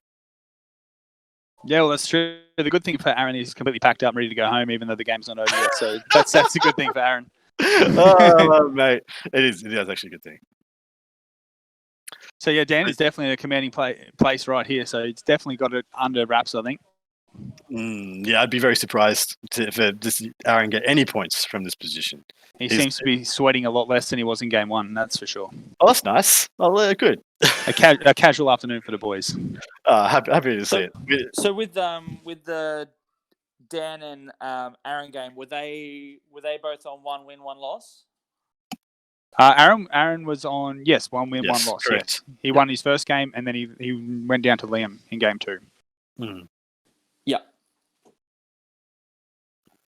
Yeah, well, that's true. The good thing for Aaron is he's completely packed up and ready to go home, even though the game's not over yet. So that's a good thing for Aaron. Mate, it is actually a good thing. So yeah, Dan is definitely in a commanding place right here. So it's definitely got it under wraps, I think. Yeah, I'd be very surprised if Aaron get any points from this position. He seems to be sweating a lot less than he was in game 1. That's for sure. Oh, that's nice. Oh, good. A casual afternoon for the boys. Happy to see it. So with the Dan and Aaron game, were they both on 1 win, 1 loss? Aaron was on 1 win, 1 loss. Correct. Yes. He won his first game, and then he went down to Liam in game 2. Yeah.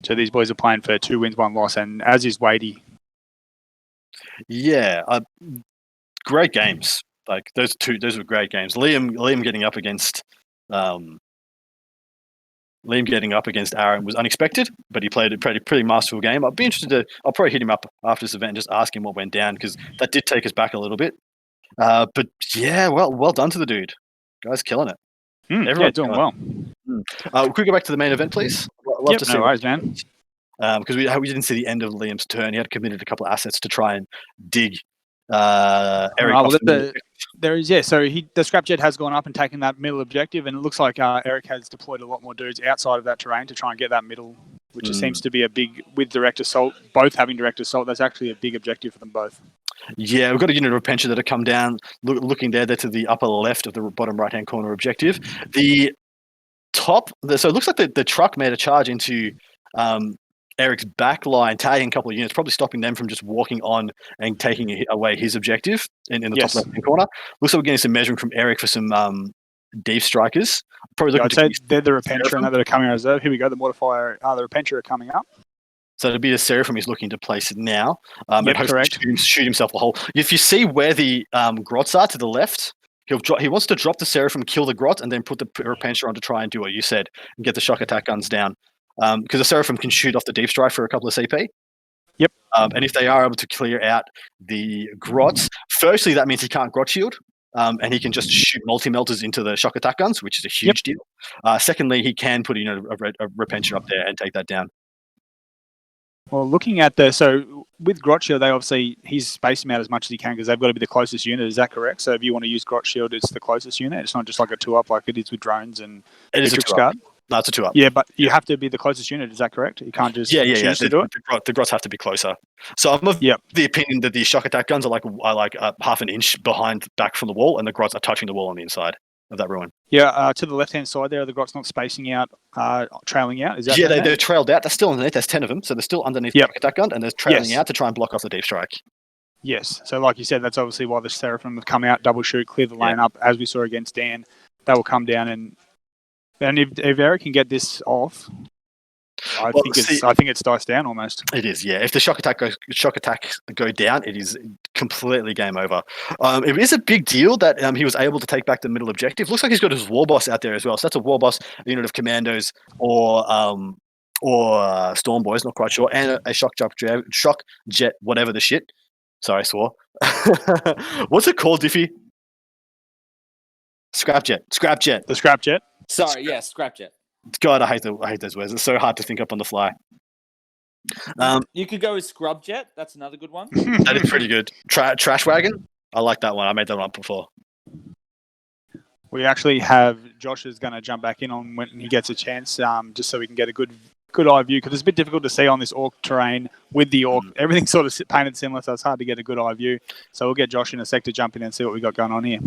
So these boys are playing for 2 wins, 1 loss, and as is Wadey. Yeah, great games. Like those were great games. Liam getting up against Aaron was unexpected, but he played a pretty masterful game. I'll be interested I'll probably hit him up after this event and just ask him what went down, because that did take us back a little bit. But yeah, well done to the dude. Guy's killing it. Yeah, doing well. Could we go back to the main event, please? Love to see. No worries, man. Because we didn't see the end of Liam's turn. He had committed a couple of assets to try and dig Eric. So the Scrapjet has gone up and taken that middle objective, and it looks like Eric has deployed a lot more dudes outside of that terrain to try and get that middle, which seems to be a big, with direct assault, both having direct assault. That's actually a big objective for them both. Yeah, we've got a unit of Repentia that have come down, looking there to the upper left of the bottom right-hand corner objective. The top, so it looks like the truck made a charge into Eric's back line, tagging a couple of units, probably stopping them from just walking on and taking away his objective in the top left-hand corner. Looks like we're getting some measuring from Eric for some deep strikers. Probably I'd say they're the Repentia that are coming out of reserve. Here we go, the Mortifier, the Repentia are coming up. So it'll be the Seraphim he's looking to place it now. Correct. Shoot himself a hole. If you see where the grots are to the left, he wants to drop the Seraphim, kill the grot, and then put the Repentia on to try and do what you said and get the shock attack guns down. Because the Seraphim can shoot off the deep strike for a couple of CP. Yep. And if they are able to clear out the grots, firstly that means he can't grot shield. And he can just shoot multi-melters into the shock attack guns, which is a huge deal. Secondly, he can put a Repentia up there and take that down. Well, looking at with Grot Shield, he's spacing them out as much as he can because they've got to be the closest unit. Is that correct? So if you want to use Grot Shield, it's the closest unit. It's not just like a 2-up like it is with drones and it is a 2-up. No, it's a 2-up. Yeah, but you have to be the closest unit. Is that correct? You can't just choose to do it? The grots have to be closer. So I'm of the opinion that the shock attack guns are like half an inch back from the wall, and the grots are touching the wall on the inside of that ruin. Yeah, to the left-hand side there, the grots not spacing out, trailing out. Is that they're trailed out. They're still underneath. There's 10 of them, so they're still underneath the shock attack gun, and they're trailing out to try and block off the deep strike. Yes, so like you said, that's obviously why the Seraphim have come out, double shoot, clear the lane up, as we saw against Dan. They will come down, and if Eric can get this off, I think it's diced down almost. It is, yeah. If the shock attacks go down, it is completely game over. It is a big deal that he was able to take back the middle objective. Looks like he's got his war boss out there as well. So that's a war boss, a unit of commandos, or storm boys, not quite sure, and a shock jet, whatever the shit. Sorry, I swore. What's it called, Diffie? Scrapjet. The Scrapjet. Sorry, yeah, Scrapjet. God, I hate those words. It's so hard to think up on the fly. You could go with Scrubjet. That's another good one. That is pretty good. Trash Wagon. I like that one. I made that one up before. We actually have Josh is going to jump back in on when he gets a chance, just so we can get a good eye view, because it's a bit difficult to see on this Orc terrain with the Orc. Everything's sort of painted similar, so it's hard to get a good eye view. So we'll get Josh in a sec to jump in and see what we got going on here.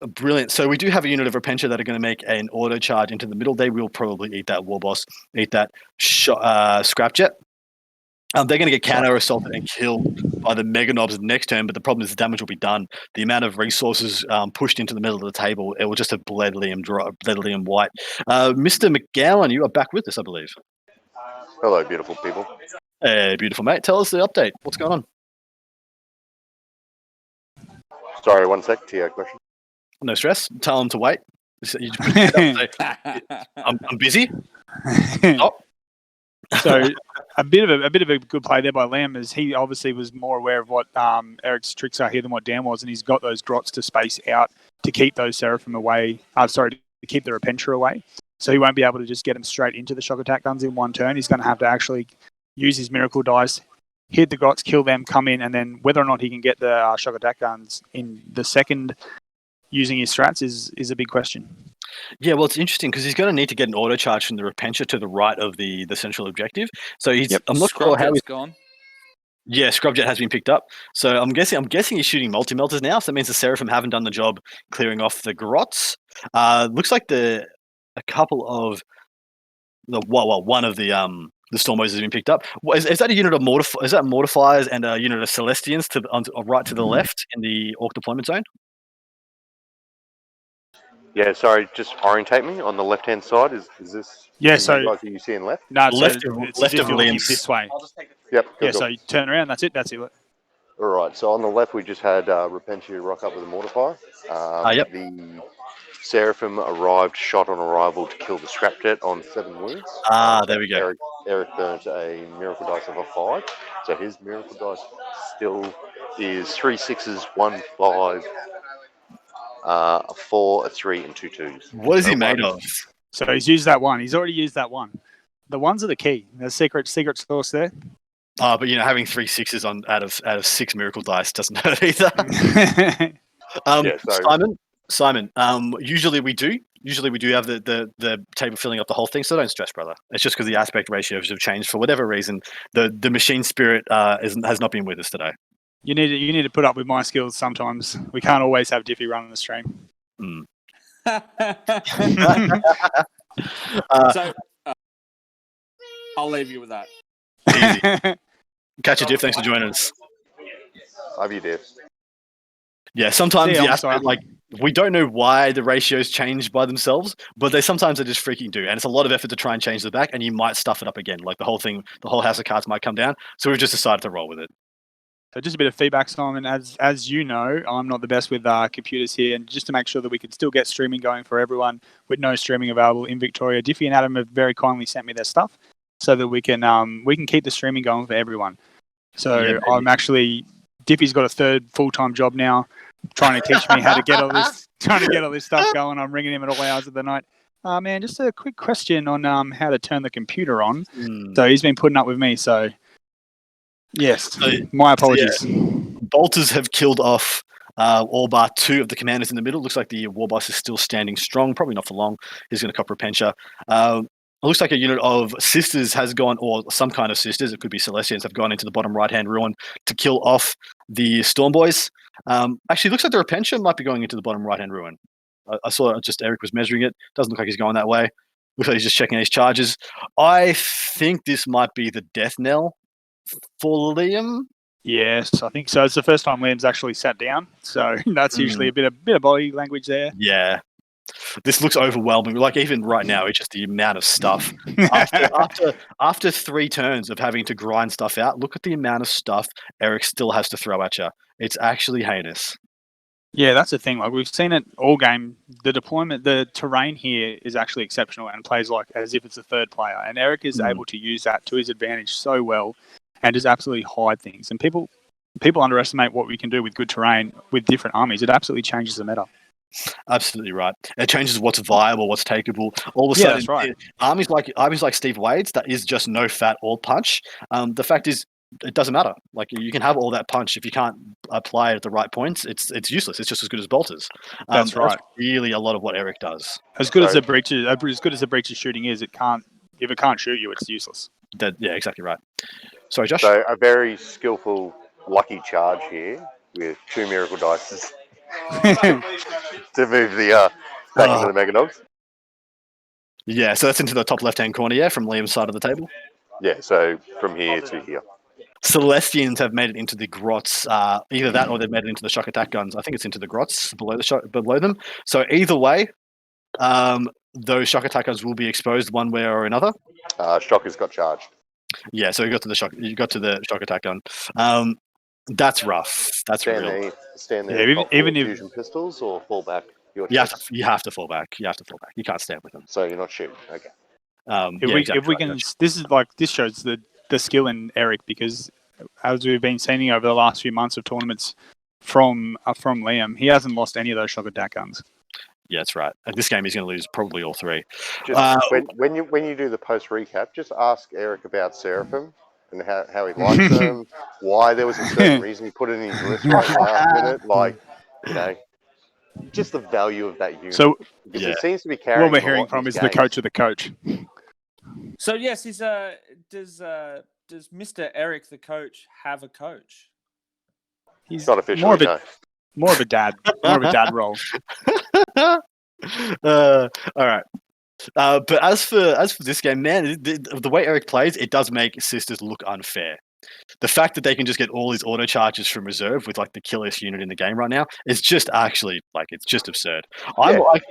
Brilliant. So we do have a unit of Repentia that are going to make an auto charge into the middle. They will probably eat that War Boss, eat that Scrapjet. They're going to get counter assaulted and killed by the Mega Knobs next turn, but the problem is the damage will be done. The amount of resources pushed into the middle of the table, it will just have bled Liam White. Mr. McGowan, you are back with us, I believe. Hello, beautiful people. Hey, beautiful mate. Tell us the update. What's going on? Sorry, 1 sec. To your question. No stress. Tell them to wait. I'm busy. Stop. So a bit of a good play there by Liam, as he obviously was more aware of what Eric's tricks are here than what Dan was, and he's got those grots to space out to keep those Seraphim away. To keep the Repentia away. So he won't be able to just get them straight into the shock attack guns in one turn. He's going to have to actually use his miracle dice, hit the grots, kill them, come in, and then whether or not he can get the shock attack guns in the second using his strats is a big question. Yeah, well, it's interesting because he's going to need to get an auto charge from the Repentia to the right of the central objective. So I'm not sure how he's gone. Yeah, Scrubjet has been picked up. So I'm guessing he's shooting multi-melters now. So that means the Seraphim haven't done the job clearing off the grots. Looks like one of the Stormboys has been picked up. Is that a unit of Mortifiers and a unit of Celestians right to the left in the Orc deployment zone? Yeah, sorry, just orientate me on the left-hand side. Is this? Yeah, so you guys are you seeing left? No, left so of Liam's this way. Yep. Yeah, Cool. so you turn around. That's it. All right. So on the left, we just had Repentia rock up with a mortifier. Yep. The Seraphim arrived, shot on arrival to kill the Scrapjet on 7 wounds. There we go. Eric burnt a miracle dice of a 5, so his miracle dice still is 3 6s, 1 5. A 4, a 3, and 2 2s. What is he made of? So he's used that one. He's already used that one. The ones are the key. The secret source there. But having 3 6s out of 6 miracle dice doesn't hurt either. Simon. Usually we do have the table filling up the whole thing, so don't stress, brother. It's just because the aspect ratios have changed for whatever reason. The machine spirit has not been with us today. You need to put up with my skills sometimes. We can't always have Diffie running the stream. So I'll leave you with that. Easy. Catch you, Diff. Thanks for joining us. Love you, Diff. Yeah, sometimes we don't know why the ratios change by themselves, but they sometimes just freaking do, and it's a lot of effort to try and change the back, and you might stuff it up again. Like the whole house of cards might come down. So we've just decided to roll with it. So just a bit of feedback, Simon. As you know, I'm not the best with computers here, and just to make sure that we can still get streaming going for everyone with no streaming available in Victoria, Diffie and Adam have very kindly sent me their stuff so that we can keep the streaming going for everyone. So I'm actually Diffie's got a third full-time job now, trying to teach me how to get all this stuff going. I'm ringing him at all hours of the night. Man, just a quick question on how to turn the computer on. So he's been putting up with me. So. Yes, my apologies. Bolters have killed off all bar 2 of the commanders in the middle. Looks like the War Boss is still standing strong, probably not for long. He's going to cop Repentia. It looks like a unit of Sisters has gone, or some kind of Sisters, it could be Celestians, have gone into the bottom right-hand ruin to kill off the Stormboys. Actually, it looks like the Repentia might be going into the bottom right-hand ruin. I saw just Eric was measuring it. Doesn't look like he's going that way. Looks like he's just checking his charges. I think this might be the death knell for Liam. Yes, I think so. It's the first time Liam's actually sat down, so that's usually a bit of body language there. Yeah, this looks overwhelming. Like even right now, it's just the amount of stuff. After 3 turns of having to grind stuff out, look at the amount of stuff Eric still has to throw at you. It's actually heinous. Yeah, that's the thing. Like we've seen it all game. The deployment, the terrain here is actually exceptional and plays like as if it's a third player. And Eric is able to use that to his advantage so well, and just absolutely hide things. And people underestimate what we can do with good terrain with different armies. It absolutely changes the meta. Absolutely right. It changes what's viable, what's takeable. All of a Yeah, sudden, that's right. armies like Steve Wade's that is just no fat or punch. The fact is, it doesn't matter. Like you can have all that punch if you can't apply it at the right points. It's useless. It's just as good as bolters. That's right. That's really a lot of what Eric does. As good as So- a breach's shooting is, if it can't shoot you, it's useless. Yeah, exactly right. Sorry, Josh. So a very skillful, lucky charge here with 2 miracle dice to move the back into the Mega Dogs. Yeah, so that's into the top left-hand corner, yeah, from Liam's side of the table. Yeah, so from here to here. Celestians have made it into the grots, either that or they've made it into the shock attack guns. I think it's into the grots below them. So either way, those shock attack guns will be exposed one way or another. Shocker's got charged. Yeah, so you got to the shock attack gun. That's rough. That's Stand real. there. Stand Yeah, there. even if- fusion pistols or fall back. Your You choice. have to fall back. You can't stand with them. So you're not shooting. Okay. If we can, this shows the skill in Eric, because as we've been seeing over the last few months of tournaments from Liam, he hasn't lost any of those shock attack guns. Yeah, that's right. And this game he's going to lose probably all three. Just when you do the post recap, just ask Eric about Seraphim and how he likes them, why there was a certain reason he put it in his list right last minute, like just the value of that unit. So because he seems to be carrying. what we're hearing from is the coach of the coach. So yes, does Mr. Eric the coach have a coach? He's not officially. More of a dad role. All right. But as for this game, man, the way Eric plays, it does make Sisters look unfair. The fact that they can just get all these auto charges from reserve with like the killiest unit in the game right now is just actually it's just absurd. I'm going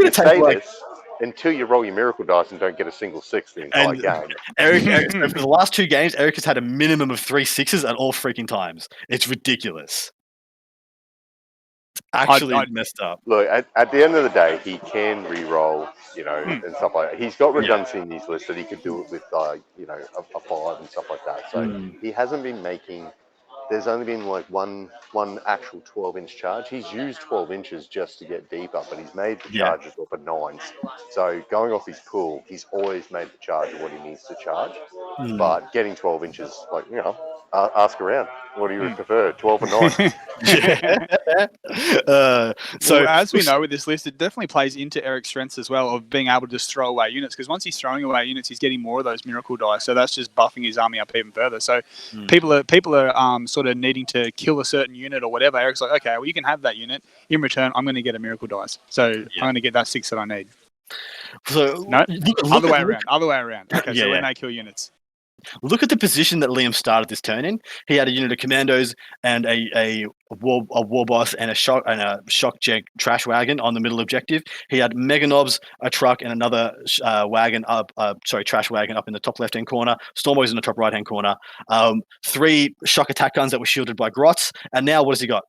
to take this until you roll your miracle dice and don't get a single 6 the entire game. Eric so for the last 2 games, Eric has had a minimum of 3 6s at all freaking times. It's ridiculous. It's actually messed up. Look, at the end of the day, he can re-roll, and stuff like that. He's got redundancy in his list that he could do it with, a 5 and stuff like that. So he hasn't been making. There's only been like one actual 12-inch charge. He's used 12 inches just to get deeper, but he's made the charges off at 9s. So going off his pool, he's always made the charge of what he needs to charge. But getting 12 inches, ask around. What do you prefer, 12 or 9? So as we know with this list, it definitely plays into Eric's strengths as well of being able to just throw away units, because once he's throwing away units, he's getting more of those miracle dice. So that's just buffing his army up even further. So people are sort of needing to kill a certain unit or whatever. Eric's like, okay, well, you can have that unit. In return, I'm going to get a miracle dice. So I'm going to get that 6 that I need. So no, other way around. Okay, so when they kill units. Look at the position that Liam started this turn in. He had a unit of commandos and a war boss and a shock jet trash wagon on the middle objective. He had mega knobs, a truck, and another trash wagon up in the top left hand corner. Stormboys in the top right hand corner. 3 shock attack guns that were shielded by grots. And now what has he got?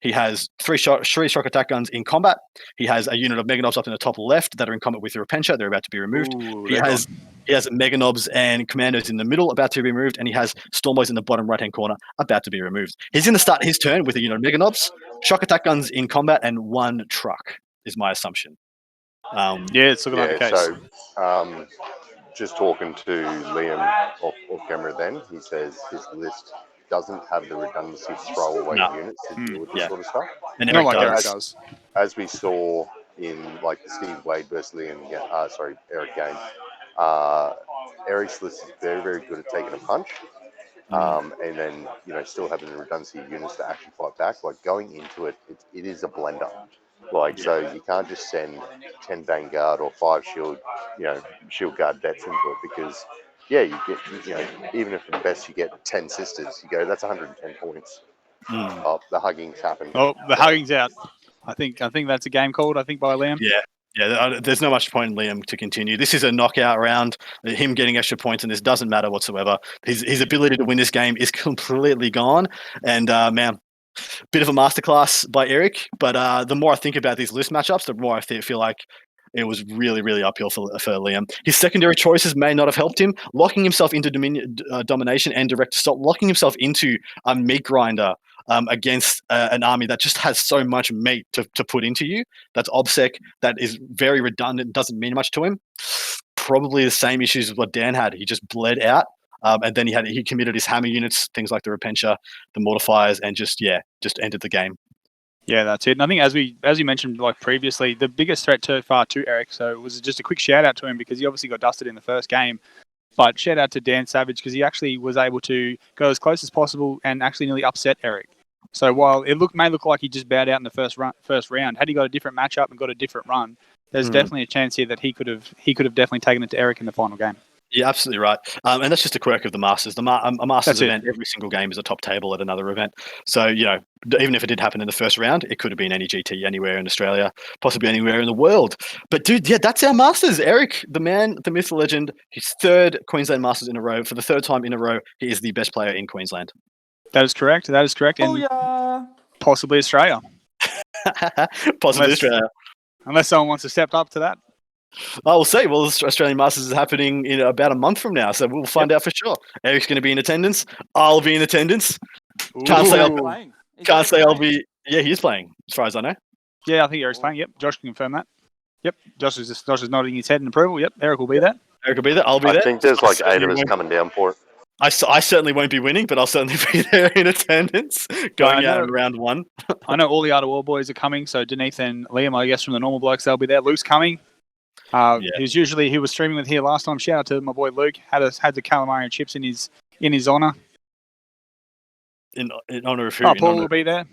He has 3 shock attack guns in combat. He has a unit of Mega Knobs up in the top left that are in combat with Repentia. They're about to be removed. He has Mega Knobs and Commandos in the middle about to be removed, and he has Stormboys in the bottom right-hand corner about to be removed. He's going to start his turn with a unit of Mega Knobs, shock attack guns in combat, and 1 truck, is my assumption. It's looking like the case. So, just talking to Liam off camera then, he says his list doesn't have the redundancy to throw away units to deal with this sort of stuff. And Eric does. As we saw in the Steve Wade versus Liam, Eric game, Eric's list is very, very good at taking a punch, and then still having the redundancy of units to actually fight back. Like going into it, it is a blender. So you can't just send 10 Vanguard or 5 shield guard vets into it, because you get, even if at best you get 10 sisters, you go, that's 110 points. Oh, the hugging's happened. Oh, the hugging's out. I think that's a game called, by Liam. Yeah, there's not much point in Liam to continue. This is a knockout round. Him getting extra points in this doesn't matter whatsoever. His ability to win this game is completely gone. And, man, bit of a masterclass by Eric. But the more I think about these list matchups, the more I feel like it was really, really uphill for Liam. His secondary choices may not have helped him. Locking himself into domination and direct assault, locking himself into a meat grinder against an army that just has so much meat to put into you. That's OBSEC. That is very redundant. Doesn't mean much to him. Probably the same issues as what Dan had. He just bled out. And then he committed his hammer units, things like the Repentia, the Mortifiers, and just ended the game. Yeah, that's it. And I think as you mentioned like previously, the biggest threat so far to Eric, so it was just a quick shout out to him because he obviously got dusted in the first game. But shout out to Dan Savage because he actually was able to go as close as possible and actually nearly upset Eric. So while it may look like he just bowed out in the first round, had he got a different matchup and got a different run, there's definitely a chance here that he could have definitely taken it to Eric in the final game. Yeah, absolutely right. And that's just a quirk of the Masters. A Masters event, every single game is a top table at another event. So, even if it did happen in the first round, it could have been any GT anywhere in Australia, possibly anywhere in the world. But, dude, yeah, that's our Masters. Eric, the man, the myth, the legend, his third Queensland Masters in a row. For the third time in a row, he is the best player in Queensland. That is correct. Oh, and possibly Australia. Australia. Unless someone wants to step up to that. We'll see. Well, the Australian Masters is happening in about a month from now, so we'll find out for sure. Eric's going to be in attendance. I'll be in attendance. Can't say I'll be. Yeah, he is playing, as far as I know. Yeah, I think Eric's playing. Yep, Josh can confirm that. Yep, Josh is nodding his head in approval. Yep, Eric will be there. Eric will be there. I'll be there. I think there's like 8 of us coming down for it. I certainly won't be winning, but I'll certainly be there in attendance, going out in round 1. I know all the Art of War boys are coming, so Denise and Liam, I guess, from the normal blokes, they'll be there. Luke's coming. He was streaming with here last time. Shout out to my boy Luke. Had the calamari and chips in his honor. In honor of who? Paul will be there.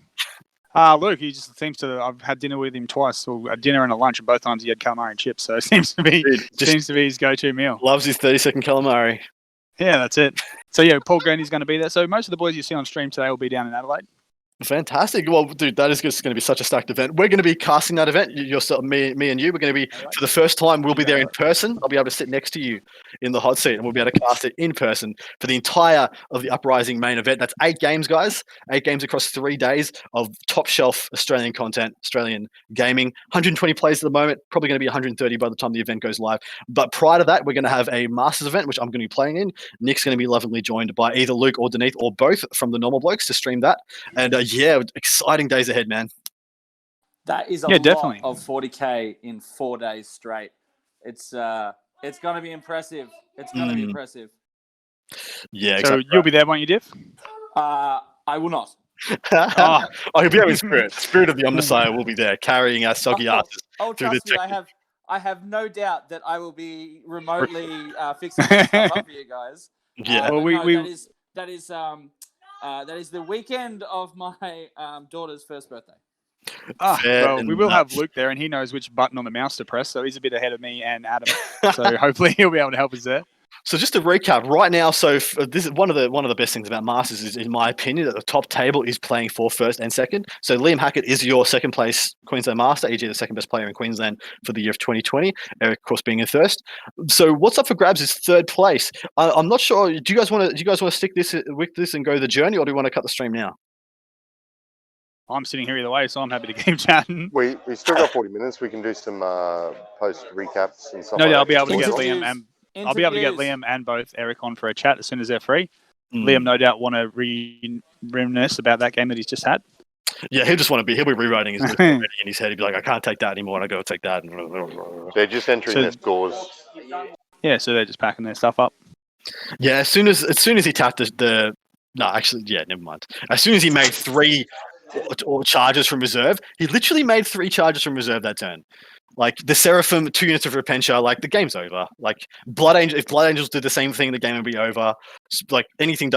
Luke, he just seems to. I've had dinner with him twice, or a dinner and a lunch, and both times he had calamari and chips. So it seems to be his go-to meal. Loves his 30-second calamari. Yeah, that's it. So yeah, Paul Gurney's going to be there. So most of the boys you see on stream today will be down in Adelaide. Fantastic. Well, dude, that is just going to be such a stacked event. We're going to be casting that event. Yourself, me and you. We're going to be, for the first time, we'll be there in person. I'll be able to sit next to you in the hot seat, and we'll be able to cast it in person for the entire of the Uprising main event. That's 8 games, guys. 8 games across 3 days of top shelf Australian content, Australian gaming. 120 players at the moment. Probably going to be 130 by the time the event goes live. But prior to that, we're going to have a Masters event, which I'm going to be playing in. Nick's going to be lovingly joined by either Luke or Denise or both from the normal blokes to stream that. And exciting days ahead, man. That is a lot definitely. of 40K in 4 days straight. It's going to be impressive. It's going to be impressive. Yeah, so exactly. You'll be there, won't you, Diff? I will not. He'll be there with spirit. Spirit of the Omnissiah will be there, carrying our soggy asses. Trust me, I have no doubt that I will be remotely fixing stuff up for you guys. Yeah, that is the weekend of my daughter's first birthday. We will have Luke there, and he knows which button on the mouse to press, so he's a bit ahead of me and Adam. So hopefully he'll be able to help us there. So just to recap, right now, this is one of the best things about Masters is, in my opinion, that the top table is playing for first and second. So Liam Hackett is your second place Queensland Master, e.g. the second best player in Queensland for the year of 2020. Eric, of course, being in first. So what's up for grabs is third place. I'm not sure. Do you guys want to stick with this and go the journey, or do you want to cut the stream now? I'm sitting here either way, so I'm happy to keep chatting. We still got 40 minutes. We can do some post recaps and stuff. No, I'll be able to get Liam and both Eric on for a chat as soon as they're free. Liam, no doubt, want to reminisce about that game that he's just had. Yeah, he'll be rewriting his list in his head. He'll be like, I can't take that anymore, and I got to take that. They're just entering their scores. Yeah, so they're just packing their stuff up. Yeah, as soon as he tapped never mind. As soon as he made 3 charges from reserve, he literally made 3 charges from reserve that turn. Like the Seraphim, 2 units of Repentia, like the game's over. Like if Blood Angels did the same thing, the game would be over. Like anything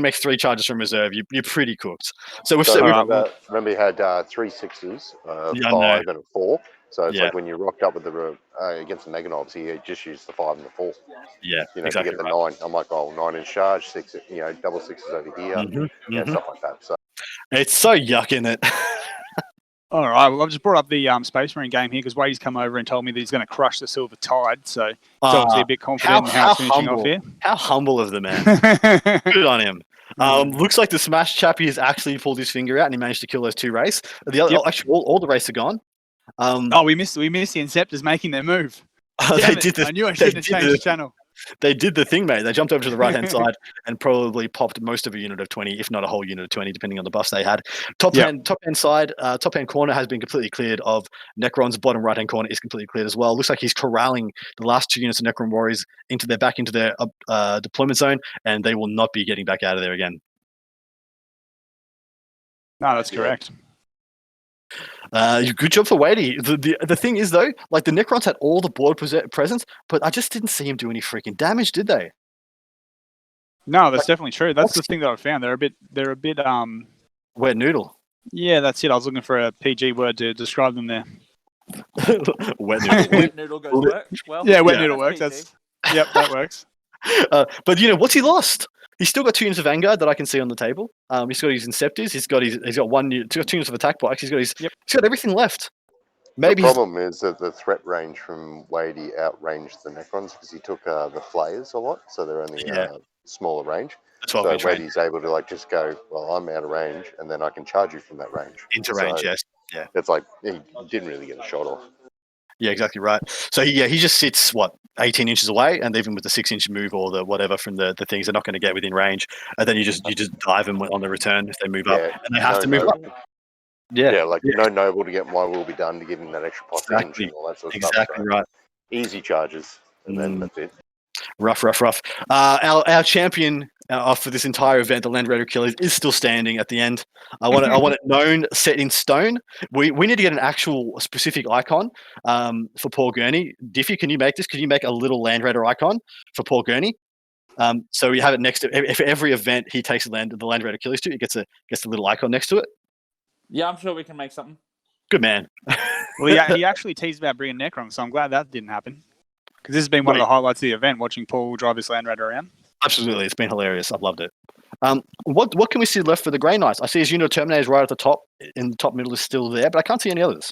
makes 3 charges from reserve, you're pretty cooked. So remember you had 3 6s, 5 and a 4. So it's like when you rocked up with the against the Meganobs, he just used the 5 and the 4. Yeah, exactly. To get the 9. I'm like, 9 in charge, 6, double 6s over here, stuff like that. So it's so yuck, isn't it? All right. Well, I've just brought up the Space Marine game here because Wade's come over and told me that he's going to crush the Silver Tide. So he's obviously a bit confident in how it's finishing off here. How humble of the man. Good on him. Looks like the Smash chappie has actually pulled his finger out and he managed to kill those 2 race. Actually, all the race are gone. We missed the Inceptors making their move. They did I knew I shouldn't have changed the channel. They did the thing, mate. They jumped over to the right-hand side and probably popped most of a unit of 20, if not a whole unit of 20, depending on the buffs they had. Top hand side, top hand corner has been completely cleared of Necrons. Bottom right-hand corner is completely cleared as well. Looks like he's corralling the last 2 units of Necron Warriors back into their deployment zone, and they will not be getting back out of there again. No, that's correct. Good job for Wadey. The thing is, though, like the Necrons had all the board presence, but I just didn't see him do any freaking damage, did they? No, that's definitely true. That's the thing that I found. They're a bit wet noodle. Yeah, that's it. I was looking for a PG word to describe them there. Wet noodle. Wet noodle goes work. Well, yeah, wet noodle works. Yep, that works. But what's he lost? He's still got 2 units of Vanguard that I can see on the table. He's got his Inceptors. He's got 2 units of attack bikes. He's got everything left. Maybe the problem is that the threat range from Wadey outranged the Necrons because he took the flayers a lot, so they're only smaller range. So Wadey's able to just go, well, I'm out of range, and then I can charge you from that range. Into range, yes. Yeah. It's like he didn't really get a shot off. Yeah, exactly right. So he just sits 18 inches away, and even with the 6-inch move or the whatever from the things, they're not going to get within range. And then you just dive them on the return if they move up, and they have to move up. Yeah, no noble to get my will be done to give him that extra pot exactly. and all that sort of stuff. Exactly right. Easy charges, and then that's it. Rough. Our champion for this entire event, the Land Raider Killer, is still standing at the end. I want it known, set in stone. We need to get an actual specific icon for Paul Gurney. Diffie, can you make this? Can you make a little Land Raider icon for Paul Gurney? So we have it next to. If every event he takes the Land Raider Killers to, he gets a little icon next to it. Yeah, I'm sure we can make something. Good man. Well, he actually teased about bringing Necron, so I'm glad that didn't happen. Because this has been one of the highlights of the event, watching Paul drive his Land Raider around. Absolutely. It's been hilarious. I've loved it. What can we see left for the Grey Knights? I see his unit of Terminators right at the top. In the top middle is still there, but I can't see any others.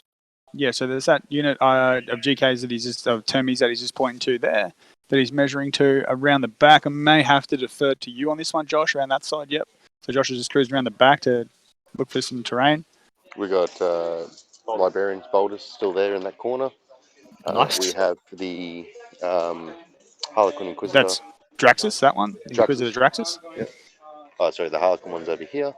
Yeah, so there's that unit of GKs that of Termies that he's just pointing to there, that he's measuring to around the back. I may have to defer to you on this one, Josh, around that side. Yep. So Josh is just cruising around the back to look for some terrain. We got Librarian's Boulders still there in that corner. Nice. We have the Harlequin Inquisitor. That's Draxus, that one? Inquisitor Draxus? Yeah. Oh, sorry, the Harlequin one's over here.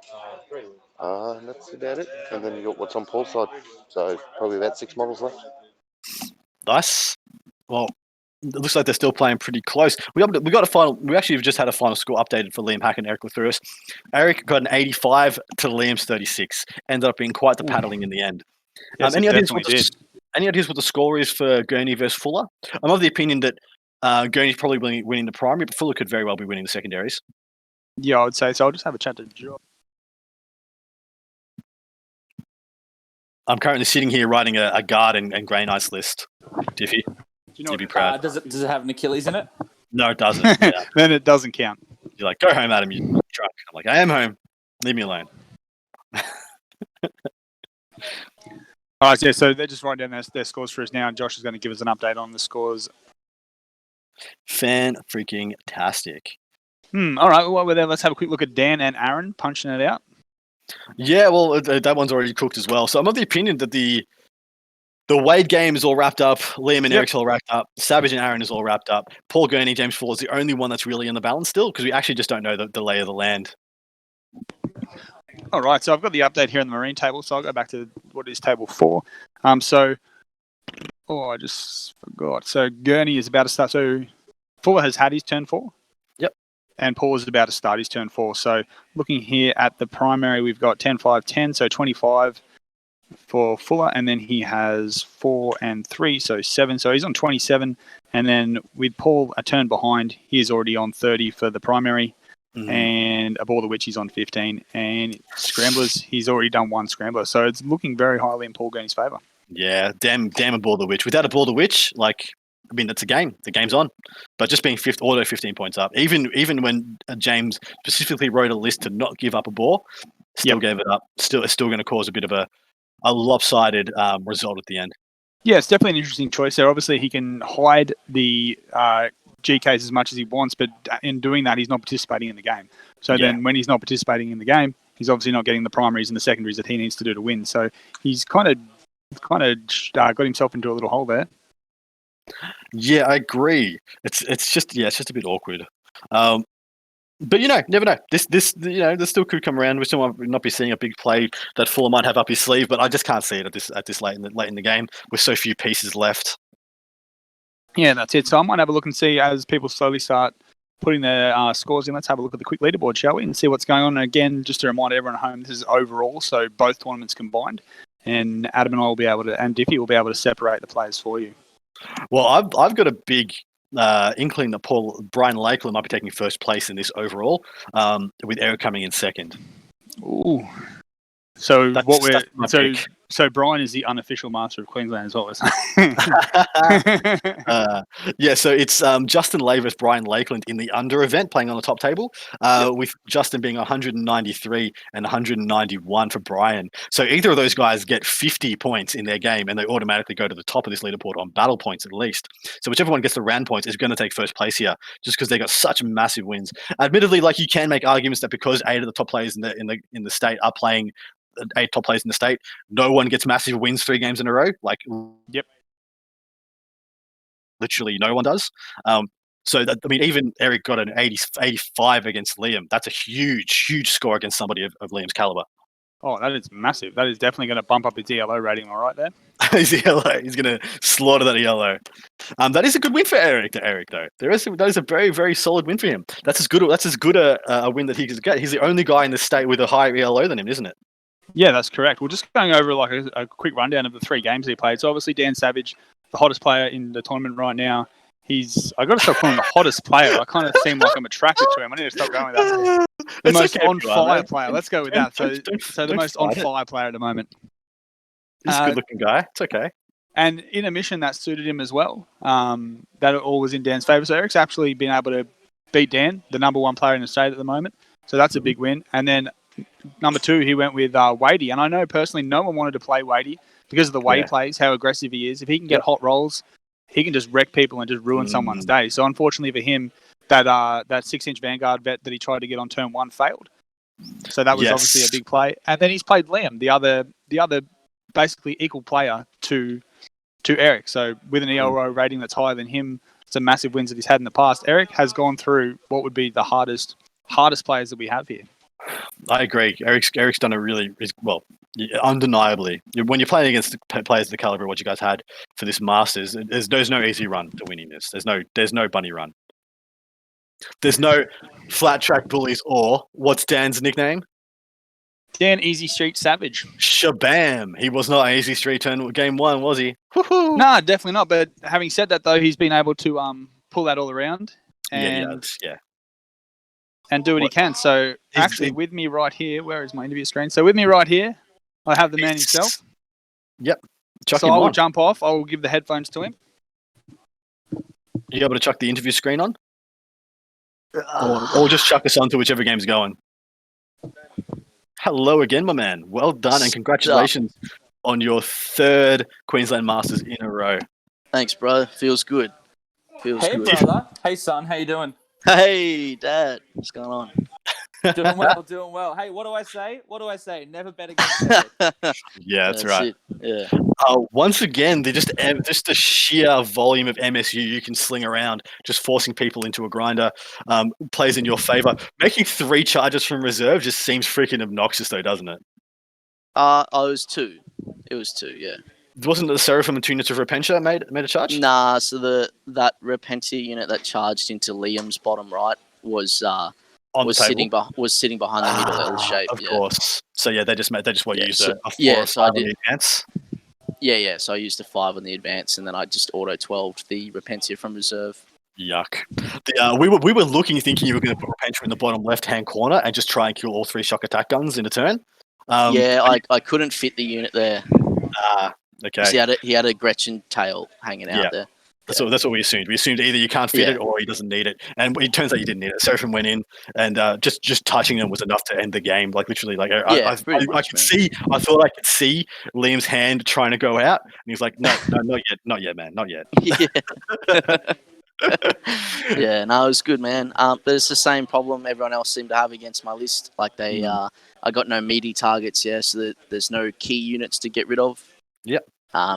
That's about it. And then you got what's on Paul's side. So probably about 6 models left. Nice. Well, it looks like they're still playing pretty close. We got a final. We actually have just had a final score updated for Liam Hack and Eric Lethurus. Eric got an 85 to Liam's 36. Ended up being quite the paddling in the end. Yes, any ideas what the score is for Gurney versus Fuller? I'm of the opinion that Gurney's probably winning the primary, but Fuller could very well be winning the secondaries. Yeah, I would say so. I'll just have a chat to Josh. I'm currently sitting here writing a guard and Grey Knights list. Diffie, you'd be proud. Does it have an Achilles in it? No, it doesn't. Yeah. Then it doesn't count. You're like, go home, Adam. You're drunk. I'm like, I am home. Leave me alone. All right, yeah, so they're just writing down their scores for us now, and Josh is going to give us an update on the scores. Fan-freaking-tastic. All right, well, then let's have a quick look at Dan and Aaron punching it out. Yeah, well, that one's already cooked as well. So I'm of the opinion that the Wade game is all wrapped up. Liam and Eric's all wrapped up. Savage and Aaron is all wrapped up. Paul Gurney, James Fuller is the only one that's really in the balance still, because we actually just don't know the lay of the land. All right, so I've got the update here on the Marine table, so I'll go back to what is table 4. I just forgot. So Gurney is about to start. So Fuller has had his turn 4. Yep. And Paul is about to start his turn 4. So looking here at the primary, we've got 10, 5, 10, so 25 for Fuller, and then he has 4 and 3, so 7. So he's on 27, and then with Paul a turn behind, he is already on 30 for the primary. And Aboard the Witch, he's on 15. And Scramblers, he's already done 1 Scrambler. So it's looking very highly in Paul Gurney's favour. Yeah, damn Aboard the Witch. Without Aboard the Witch, that's a game. The game's on. But just being auto 15 points up, even when James specifically wrote a list to not give up a ball, still gave it up. It's still going to cause a bit of a lopsided result at the end. Yeah, it's definitely an interesting choice there. Obviously, he can hide the GKs as much as he wants, but in doing that, he's not participating in the game. So then when he's not participating in the game, he's obviously not getting the primaries and the secondaries that he needs to do to win. So he's kind of got himself into a little hole there. Yeah, I agree. It's just a bit awkward. But never know. This still could come around. We still might not be seeing a big play that Fuller might have up his sleeve, but I just can't see it at this late in the game with so few pieces left. Yeah, that's it. So I might have a look and see as people slowly start putting their scores in. Let's have a look at the quick leaderboard, shall we, and see what's going on. And again, just to remind everyone at home, this is overall, so both tournaments combined. And Adam and I will be able to, and Diffie will be able to separate the players for you. Well, I've got a big inkling that Brian Lakeland might be taking first place in this overall, with Eric coming in second. Ooh. So so Brian is the unofficial master of Queensland, is what we're saying. Yeah, so it's Justin Lay versus Brian Lakeland in the under event, playing on the top table, with Justin being 193 and 191 for Brian. So either of those guys get 50 points in their game, and they automatically go to the top of this leaderboard on battle points at least. So whichever one gets the round points is going to take first place here, just because they got such massive wins. Admittedly, like, you can make arguments that because 8 of the top players in the state are playing 8 top players in the state, no one gets massive wins 3 games in a row. Like, yep, literally no one does. So that, I mean, even Eric got an 85 against Liam. That's a huge score against somebody of Liam's caliber. Oh, that is massive. That is definitely going to bump up his ELO rating. All right, there. His ELO. He's going to slaughter that ELO. That is a good win for Eric. Though that is a very, very solid win for him. That's as good a win that he could get. He's the only guy in the state with a higher ELO than him, isn't it? Yeah, that's correct. We're just going over like a quick rundown of the 3 games he played. So obviously Dan Savage, the hottest player in the tournament right now. I got to stop calling him the hottest player. I kind of seem like I'm attracted to him. I need to stop going with that. The most on fire player. Let's go with that. So the most on fire player at the moment. He's a good looking guy. It's okay. And in a mission that suited him as well. That all was in Dan's favour. So Eric's actually been able to beat Dan, the number 1 player in the state at the moment. So that's a big win. And then number 2, he went with Wadey. And I know personally no one wanted to play Wadey because of the way he plays, how aggressive he is. If he can get hot rolls, he can just wreck people and just ruin someone's day. So unfortunately for him, that 6-inch Vanguard bet that he tried to get on turn 1 failed. So that was obviously a big play. And then he's played Liam, the other basically equal player to Eric. So with an ELO rating that's higher than him, some massive wins that he's had in the past. Eric has gone through what would be the hardest players that we have here. I agree. Eric's done undeniably. When you're playing against players of the caliber of what you guys had for this Masters, there's no easy run to winning this. There's no bunny run. There's no flat track bullies, or what's Dan's nickname? Dan Easy Street Savage. Shabam! He was not an Easy Street turn game 1, was he? Woo-hoo. No, definitely not. But having said that, though, he's been able to pull that all around. And and do what he can. So actually, with me right here, where is my interview screen? So with me right here, I have the man himself. Yep. So I will jump off. I will give the headphones to him. You able to chuck the interview screen on? Or just chuck us on to whichever game's going. Hello again, my man. Well done, and congratulations on your 3rd Queensland Masters in a row. Thanks, bro. Feels good. Hey, brother. Hey, son. How you doing? Hey, Dad. What's going on? Doing well. Hey, what do I say? Never bet against Eric. Yeah, that's right. Yeah. Once again, just the sheer volume of MSU you can sling around, just forcing people into a grinder, plays in your favor. Making 3 charges from reserve just seems freaking obnoxious, though, doesn't it? It was 2. It was 2, yeah. Wasn't it the Seraphim and 2 units of Repentia made a charge? Nah, so that Repentia unit that charged into Liam's bottom right was sitting behind the middle L shape. Of course. So they just used a 4 yeah, or 5 so I on did. the advance. Yeah. So I used a 5 on the advance, and then I just auto 12'd the Repentia from reserve. Yuck. We were thinking you were going to put Repentia in the bottom left-hand corner and just try and kill all 3 shock attack guns in a turn. I couldn't fit the unit there. Okay. He had a Gretchen tail hanging out there. That's what we assumed. We assumed either you can't fit it or he doesn't need it. And it turns out you didn't need it. Seraphim went in, and just touching them was enough to end the game. Like, literally, like I could see Liam's hand trying to go out, and he was like, no, not yet, man, not yet. Yeah, no, it was good, man. But it's the same problem everyone else seemed to have against my list. Like I got no meaty targets, so there's no key units to get rid of. Yep.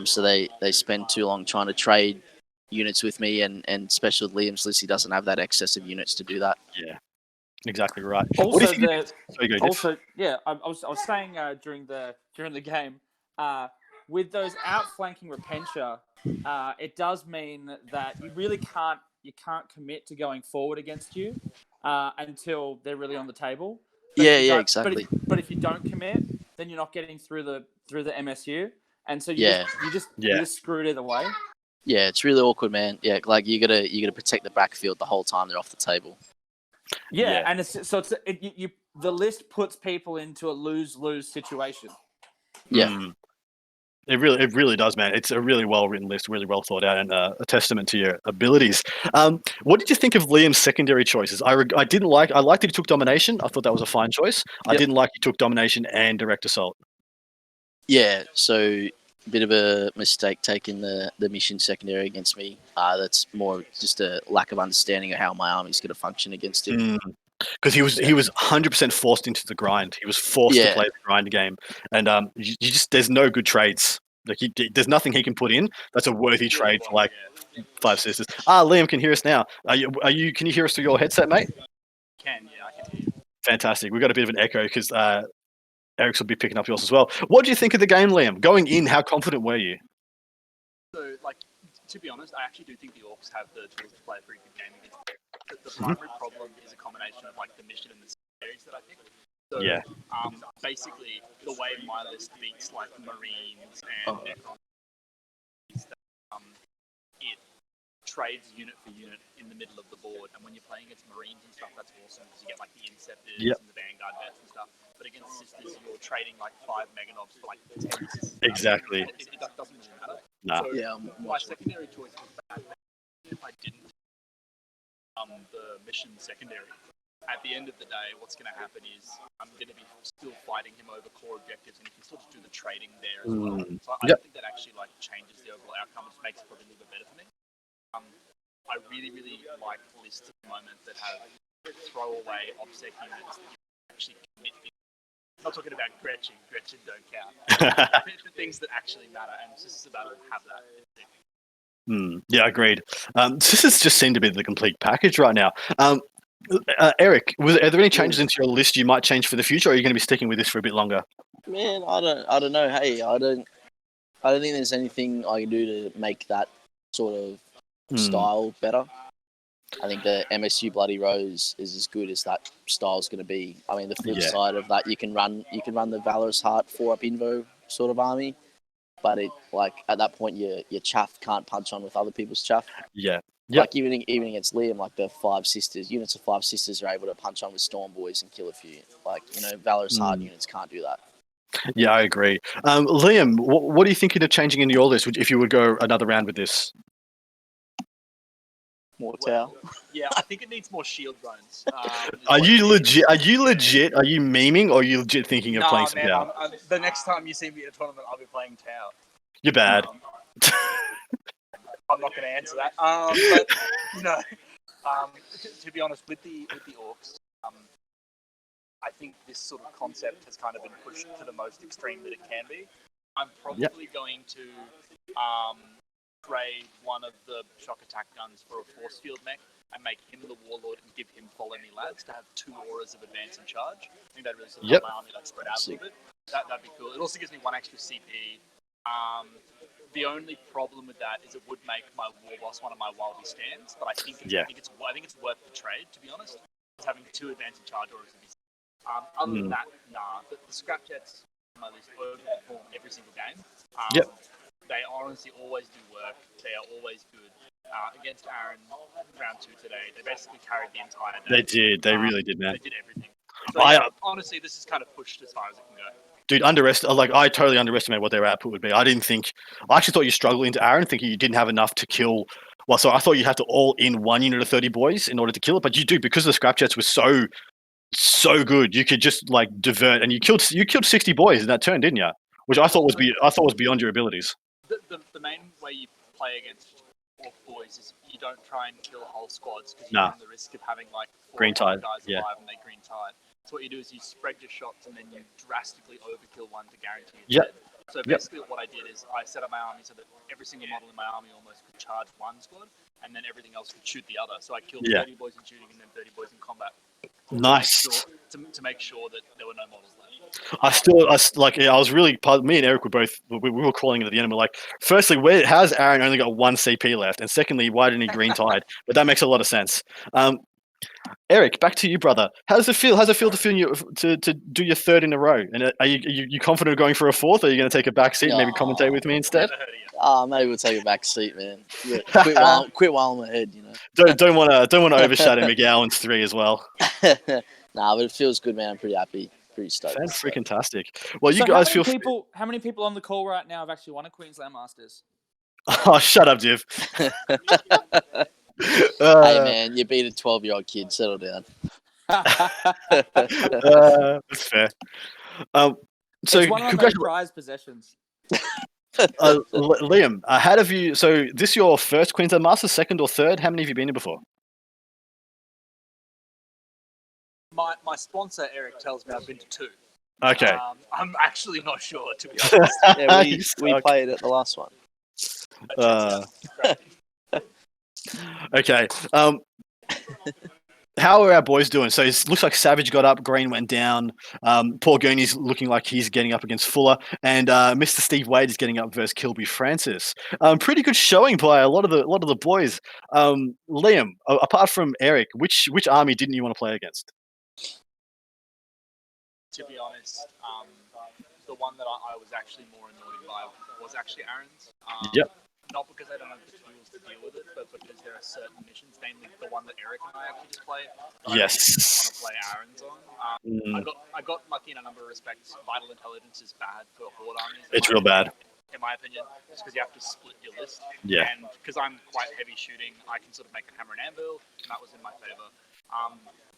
So they spend too long trying to trade units with me, and especially with Liam's list, he doesn't have that excess of units to do that. Yeah, exactly right. Also, Yeah, I was saying during the game, with those outflanking Repentia, it does mean that you can't commit to going forward against you until they're really on the table. Exactly. But if you don't commit, then you're not getting through the MSU, and so you Yeah. just screwed either way. Yeah, it's really awkward, man. Yeah, like you gotta protect the backfield the whole time they're off the table. Yeah, and the list puts people into a lose-lose situation. Yeah. It really does, man. It's a really well written list, really well thought out, and a testament to your abilities. What did you think of Liam's secondary choices? I liked that he took domination. I thought that was a fine choice. I didn't like he took domination and direct assault. Yeah, so a bit of a mistake taking the mission secondary against me. That's more just a lack of understanding of how my army's going to function against him. Because he was 100% forced into the grind. He was forced to play the grind game, and you just there's no good trades. Like there's nothing he can put in that's a worthy trade for like 5 sisters. Liam can hear us now. Are you? Can you hear us through your headset, mate? I can hear you. Fantastic. We've got a bit of an echo because Eric's will be picking up yours as well. What do you think of the game, Liam? Going in, how confident were you? So, to be honest, I actually do think the Orcs have the tools to play a pretty good game against them. The primary problem is a combination of the mission and the series that I think. So, basically, the way my list beats Marines and Necron is that it trades unit for unit in the middle of the board, and when you're playing against Marines and stuff, that's awesome because you get the Inceptors and the Vanguard vets and stuff. But against Sisters, you're trading 5 Meganobs for 10 Sisters. Exactly. It doesn't really matter. Nah. So my secondary choice was bad. If I didn't the mission secondary, at the end of the day, what's going to happen is I'm going to be still fighting him over core objectives, and you can still just do the trading there as well. So I don't think that actually changes the overall outcome. It just makes it probably a little bit better for me. I really, really like lists at the moment that have throwaway obsec units that you actually commit. I'm not talking about Gretchen don't count. The things that actually matter, and it's just about to have that. Yeah, agreed. Sisters just seem to be the complete package right now. Eric, are there any changes into your list you might change for the future, or are you going to be sticking with this for a bit longer? Man, I don't know. Hey, I don't think there's anything I can do to make that sort of style better. I think the MSU Bloody Rose is as good as that style's going to be. I mean, the flip side of that, you can run the Valorous Heart 4-up Invo sort of army, but it at that point your chaff can't punch on with other people's chaff. Yeah. Even against Liam, units of 5 sisters are able to punch on with Storm Boys and kill a few. Valorous Heart units can't do that. Yeah, I agree. Liam, what are you thinking of changing in your list if you would go another round with this? More tower. Yeah, I think it needs more shield drones. Are you legit? Are you memeing, or are you legit thinking of playing some tower? The next time you see me at a tournament, I'll be playing tower. You're bad. I'm not going to answer that. But to be honest, with the Orcs, I think this sort of concept has kind of been pushed to the most extreme that it can be. I'm probably going to trade one of the shock attack guns for a force field mech and make him the warlord and give him follow me lads to have 2 auras of advance and charge. I think that really sort of help my army spread out a little bit. That'd be cool. It also gives me 1 extra CP. The only problem with that is it would make my war boss one of my wildy stands, but I think it's worth the trade, to be honest. Because having 2 advance and charge auras would be. Other than that, nah. The scrap jets on my list overperform every single game. They honestly always do work. They are always good. Against Aaron round 2 today, they basically carried the entire day. They did. They really did, man. They did everything. So honestly, this is kind of pushed as far as it can go. Dude, I totally underestimated what their output would be. I actually thought you struggled into Aaron, thinking you didn't have enough to kill. Well, so I thought you had to all in 1 unit of 30 boys in order to kill it, but you do, because the scrap jets were so good. You could just divert, and you killed 60 boys in that turn, didn't you? Which I thought was beyond your abilities. The main way you play against Orc boys is you don't try and kill whole squads because you run the risk of having 4 green tide guys alive and they green tide. So what you do is you spread your shots and then you drastically overkill one to guarantee it. So basically, what I did is I set up my army so that every single model in my army almost could charge one squad, and then everything else could shoot the other. So I killed 30 boys in shooting and then 30 boys in combat. Nice. To make sure that there were no models left. I was really, me and Eric were both, we were calling it at the end. We're like, firstly, how's Aaron only got 1 CP left? And secondly, why didn't he green tide? But that makes a lot of sense. Eric, back to you, brother. How does it feel? How's it feel to do your third in a row? And are you confident of going for a fourth, or are you going to take a back seat and maybe commentate with me instead? Maybe we'll take a back seat, man. Yeah, quit while I'm ahead, you know. Don't want to overshadow McGowan's 3 as well. Nah, but it feels good, man. I'm pretty happy, pretty stoked. That's freaking tastic. Well, you So guys how many people on the call right now have actually won a Queensland Masters? Oh, shut up, Div. Hey, man, you beat a 12-year-old kid. Settle down. That's fair. So, it's one of those prized possessions. Liam, how have you? So, this your first Queensland Masters, second or third? How many have you been in before? My sponsor Eric tells me I've been to 2. Okay. I'm actually not sure, to be honest. Yeah, we played at the last one. Okay. How are our boys doing? So it looks like Savage got up, Green went down. Paul Gooney's looking like he's getting up against Fuller, and Mr. Steve Wade is getting up versus Kilby Francis. Pretty good showing by a lot of the boys. Liam, apart from Eric, which army didn't you want to play against? To be honest, the one that I was actually more annoyed by was actually Aaron's. Yep. Not because I don't have the tools to deal with it, but because there are certain missions, namely the one that Eric and I actually just played. Yes. I want to play Aaron's on. I got lucky in a number of respects. Vital intelligence is bad for horde armies. It's real bad. In my opinion, just because you have to split your list. Yeah. And because I'm quite heavy shooting, I can sort of make a hammer and anvil, and that was in my favor.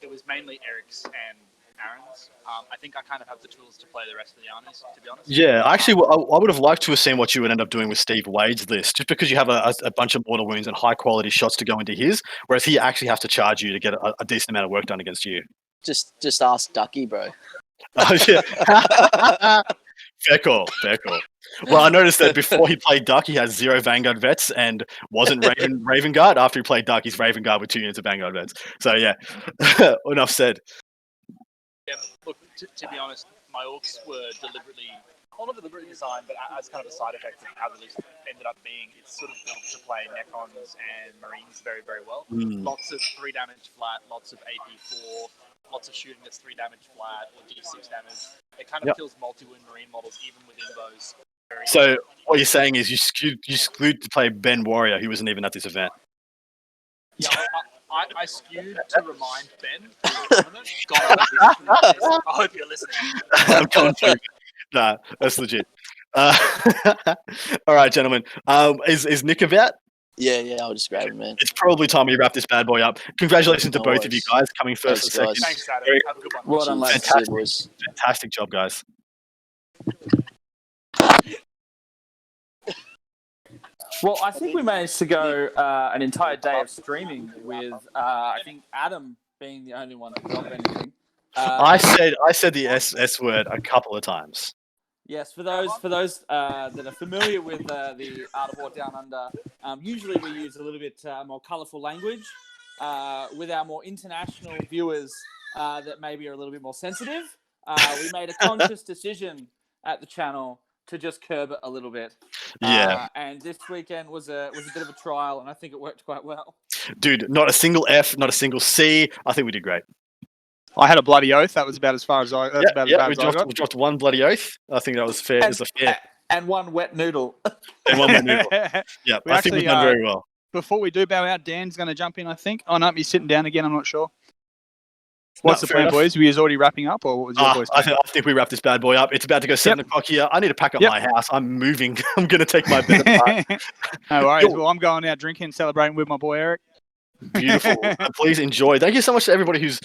It was mainly Eric's and Aaron's. I think I kind of have the tools to play the rest of the armies, to be honest. Yeah, actually, I would have liked to have seen what you would end up doing with Steve Wade's list, just because you have a bunch of mortal wounds and high quality shots to go into his, whereas he actually has to charge you to get a decent amount of work done against you. Just ask Ducky, bro. Oh, yeah. Fair call. Well, I noticed that before he played Duck, he had 0 Vanguard vets and wasn't Raven Guard. After he played Duck, he's Raven Guard with 2 units of Vanguard vets. So yeah, enough said. Yeah, look, to be honest, my orcs were deliberately, well, not deliberately designed, but as kind of a side effect of how the list ended up being, it's sort of built to play Necrons and Marines very, very well. Lots of 3 damage flat, lots of AP4, lots of shooting that's 3 damage flat or D6 damage. It kind of kills multi-wound Marine models even with Invos. So what you're saying is you skewed to play Ben Warrior, who wasn't even at this event. Yeah, I skewed to remind Ben. God, I hope you're listening. I'm coming through. Nah, that's legit. All right, gentlemen. Is Nick about? Yeah, I'll just grab him, man. It's probably time we wrap this bad boy up. Congratulations to both of you guys coming first and second. Thanks, Adam. Have a good one. Well done, lads. Fantastic job, guys. Well, I think we managed to go an entire day of streaming with, I think, Adam being the only one to drop anything. I said the S word a couple of times. Yes, for those that are familiar with the Art of War Down Under, usually we use a little bit more colourful language. With our more international viewers that maybe are a little bit more sensitive, we made a conscious decision at the channel to just curb it a little bit. Yeah. And this weekend was a bit of a trial, and I think it worked quite well. Dude, not a single F, not a single C. I think we did great. I had a bloody oath. That was about as far as I. That's about as bad as I got. We dropped 1 bloody oath. I think that was fair. And 1 wet noodle. And 1 wet noodle. Yeah, I think we've done very well. Before we do bow out, Dan's going to jump in, I think. Oh, no, he's sitting down again. I'm not sure. What's the plan, enough. boys? Were you already wrapping up, or what was your boys' plan? I think we wrapped this bad boy up. It's about to go 7 o'clock here. I need to pack up my house. I'm moving. I'm going to take my bed apart. No worries. Well, I'm going out drinking, celebrating with my boy Eric. Beautiful. Please enjoy. Thank you so much to everybody who's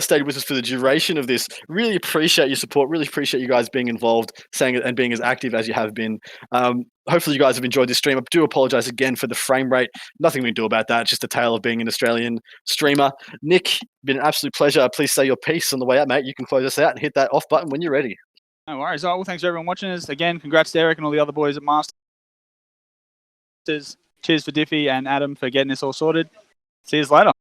stayed with us for the duration of this. Really appreciate your support. Really appreciate you guys being involved, saying it, and being as active as you have been. Hopefully you guys have enjoyed this stream. I do apologize again for the frame rate. Nothing we can do about that. It's just a tale of being an Australian streamer. Nick, been an absolute pleasure. Please say your piece on the way out, mate. You can close us out and hit that off button when you're ready. No worries. Well, thanks to everyone watching us. Again, congrats to Eric and all the other boys at Masters. Cheers for Diffie and Adam for getting this all sorted. See you later.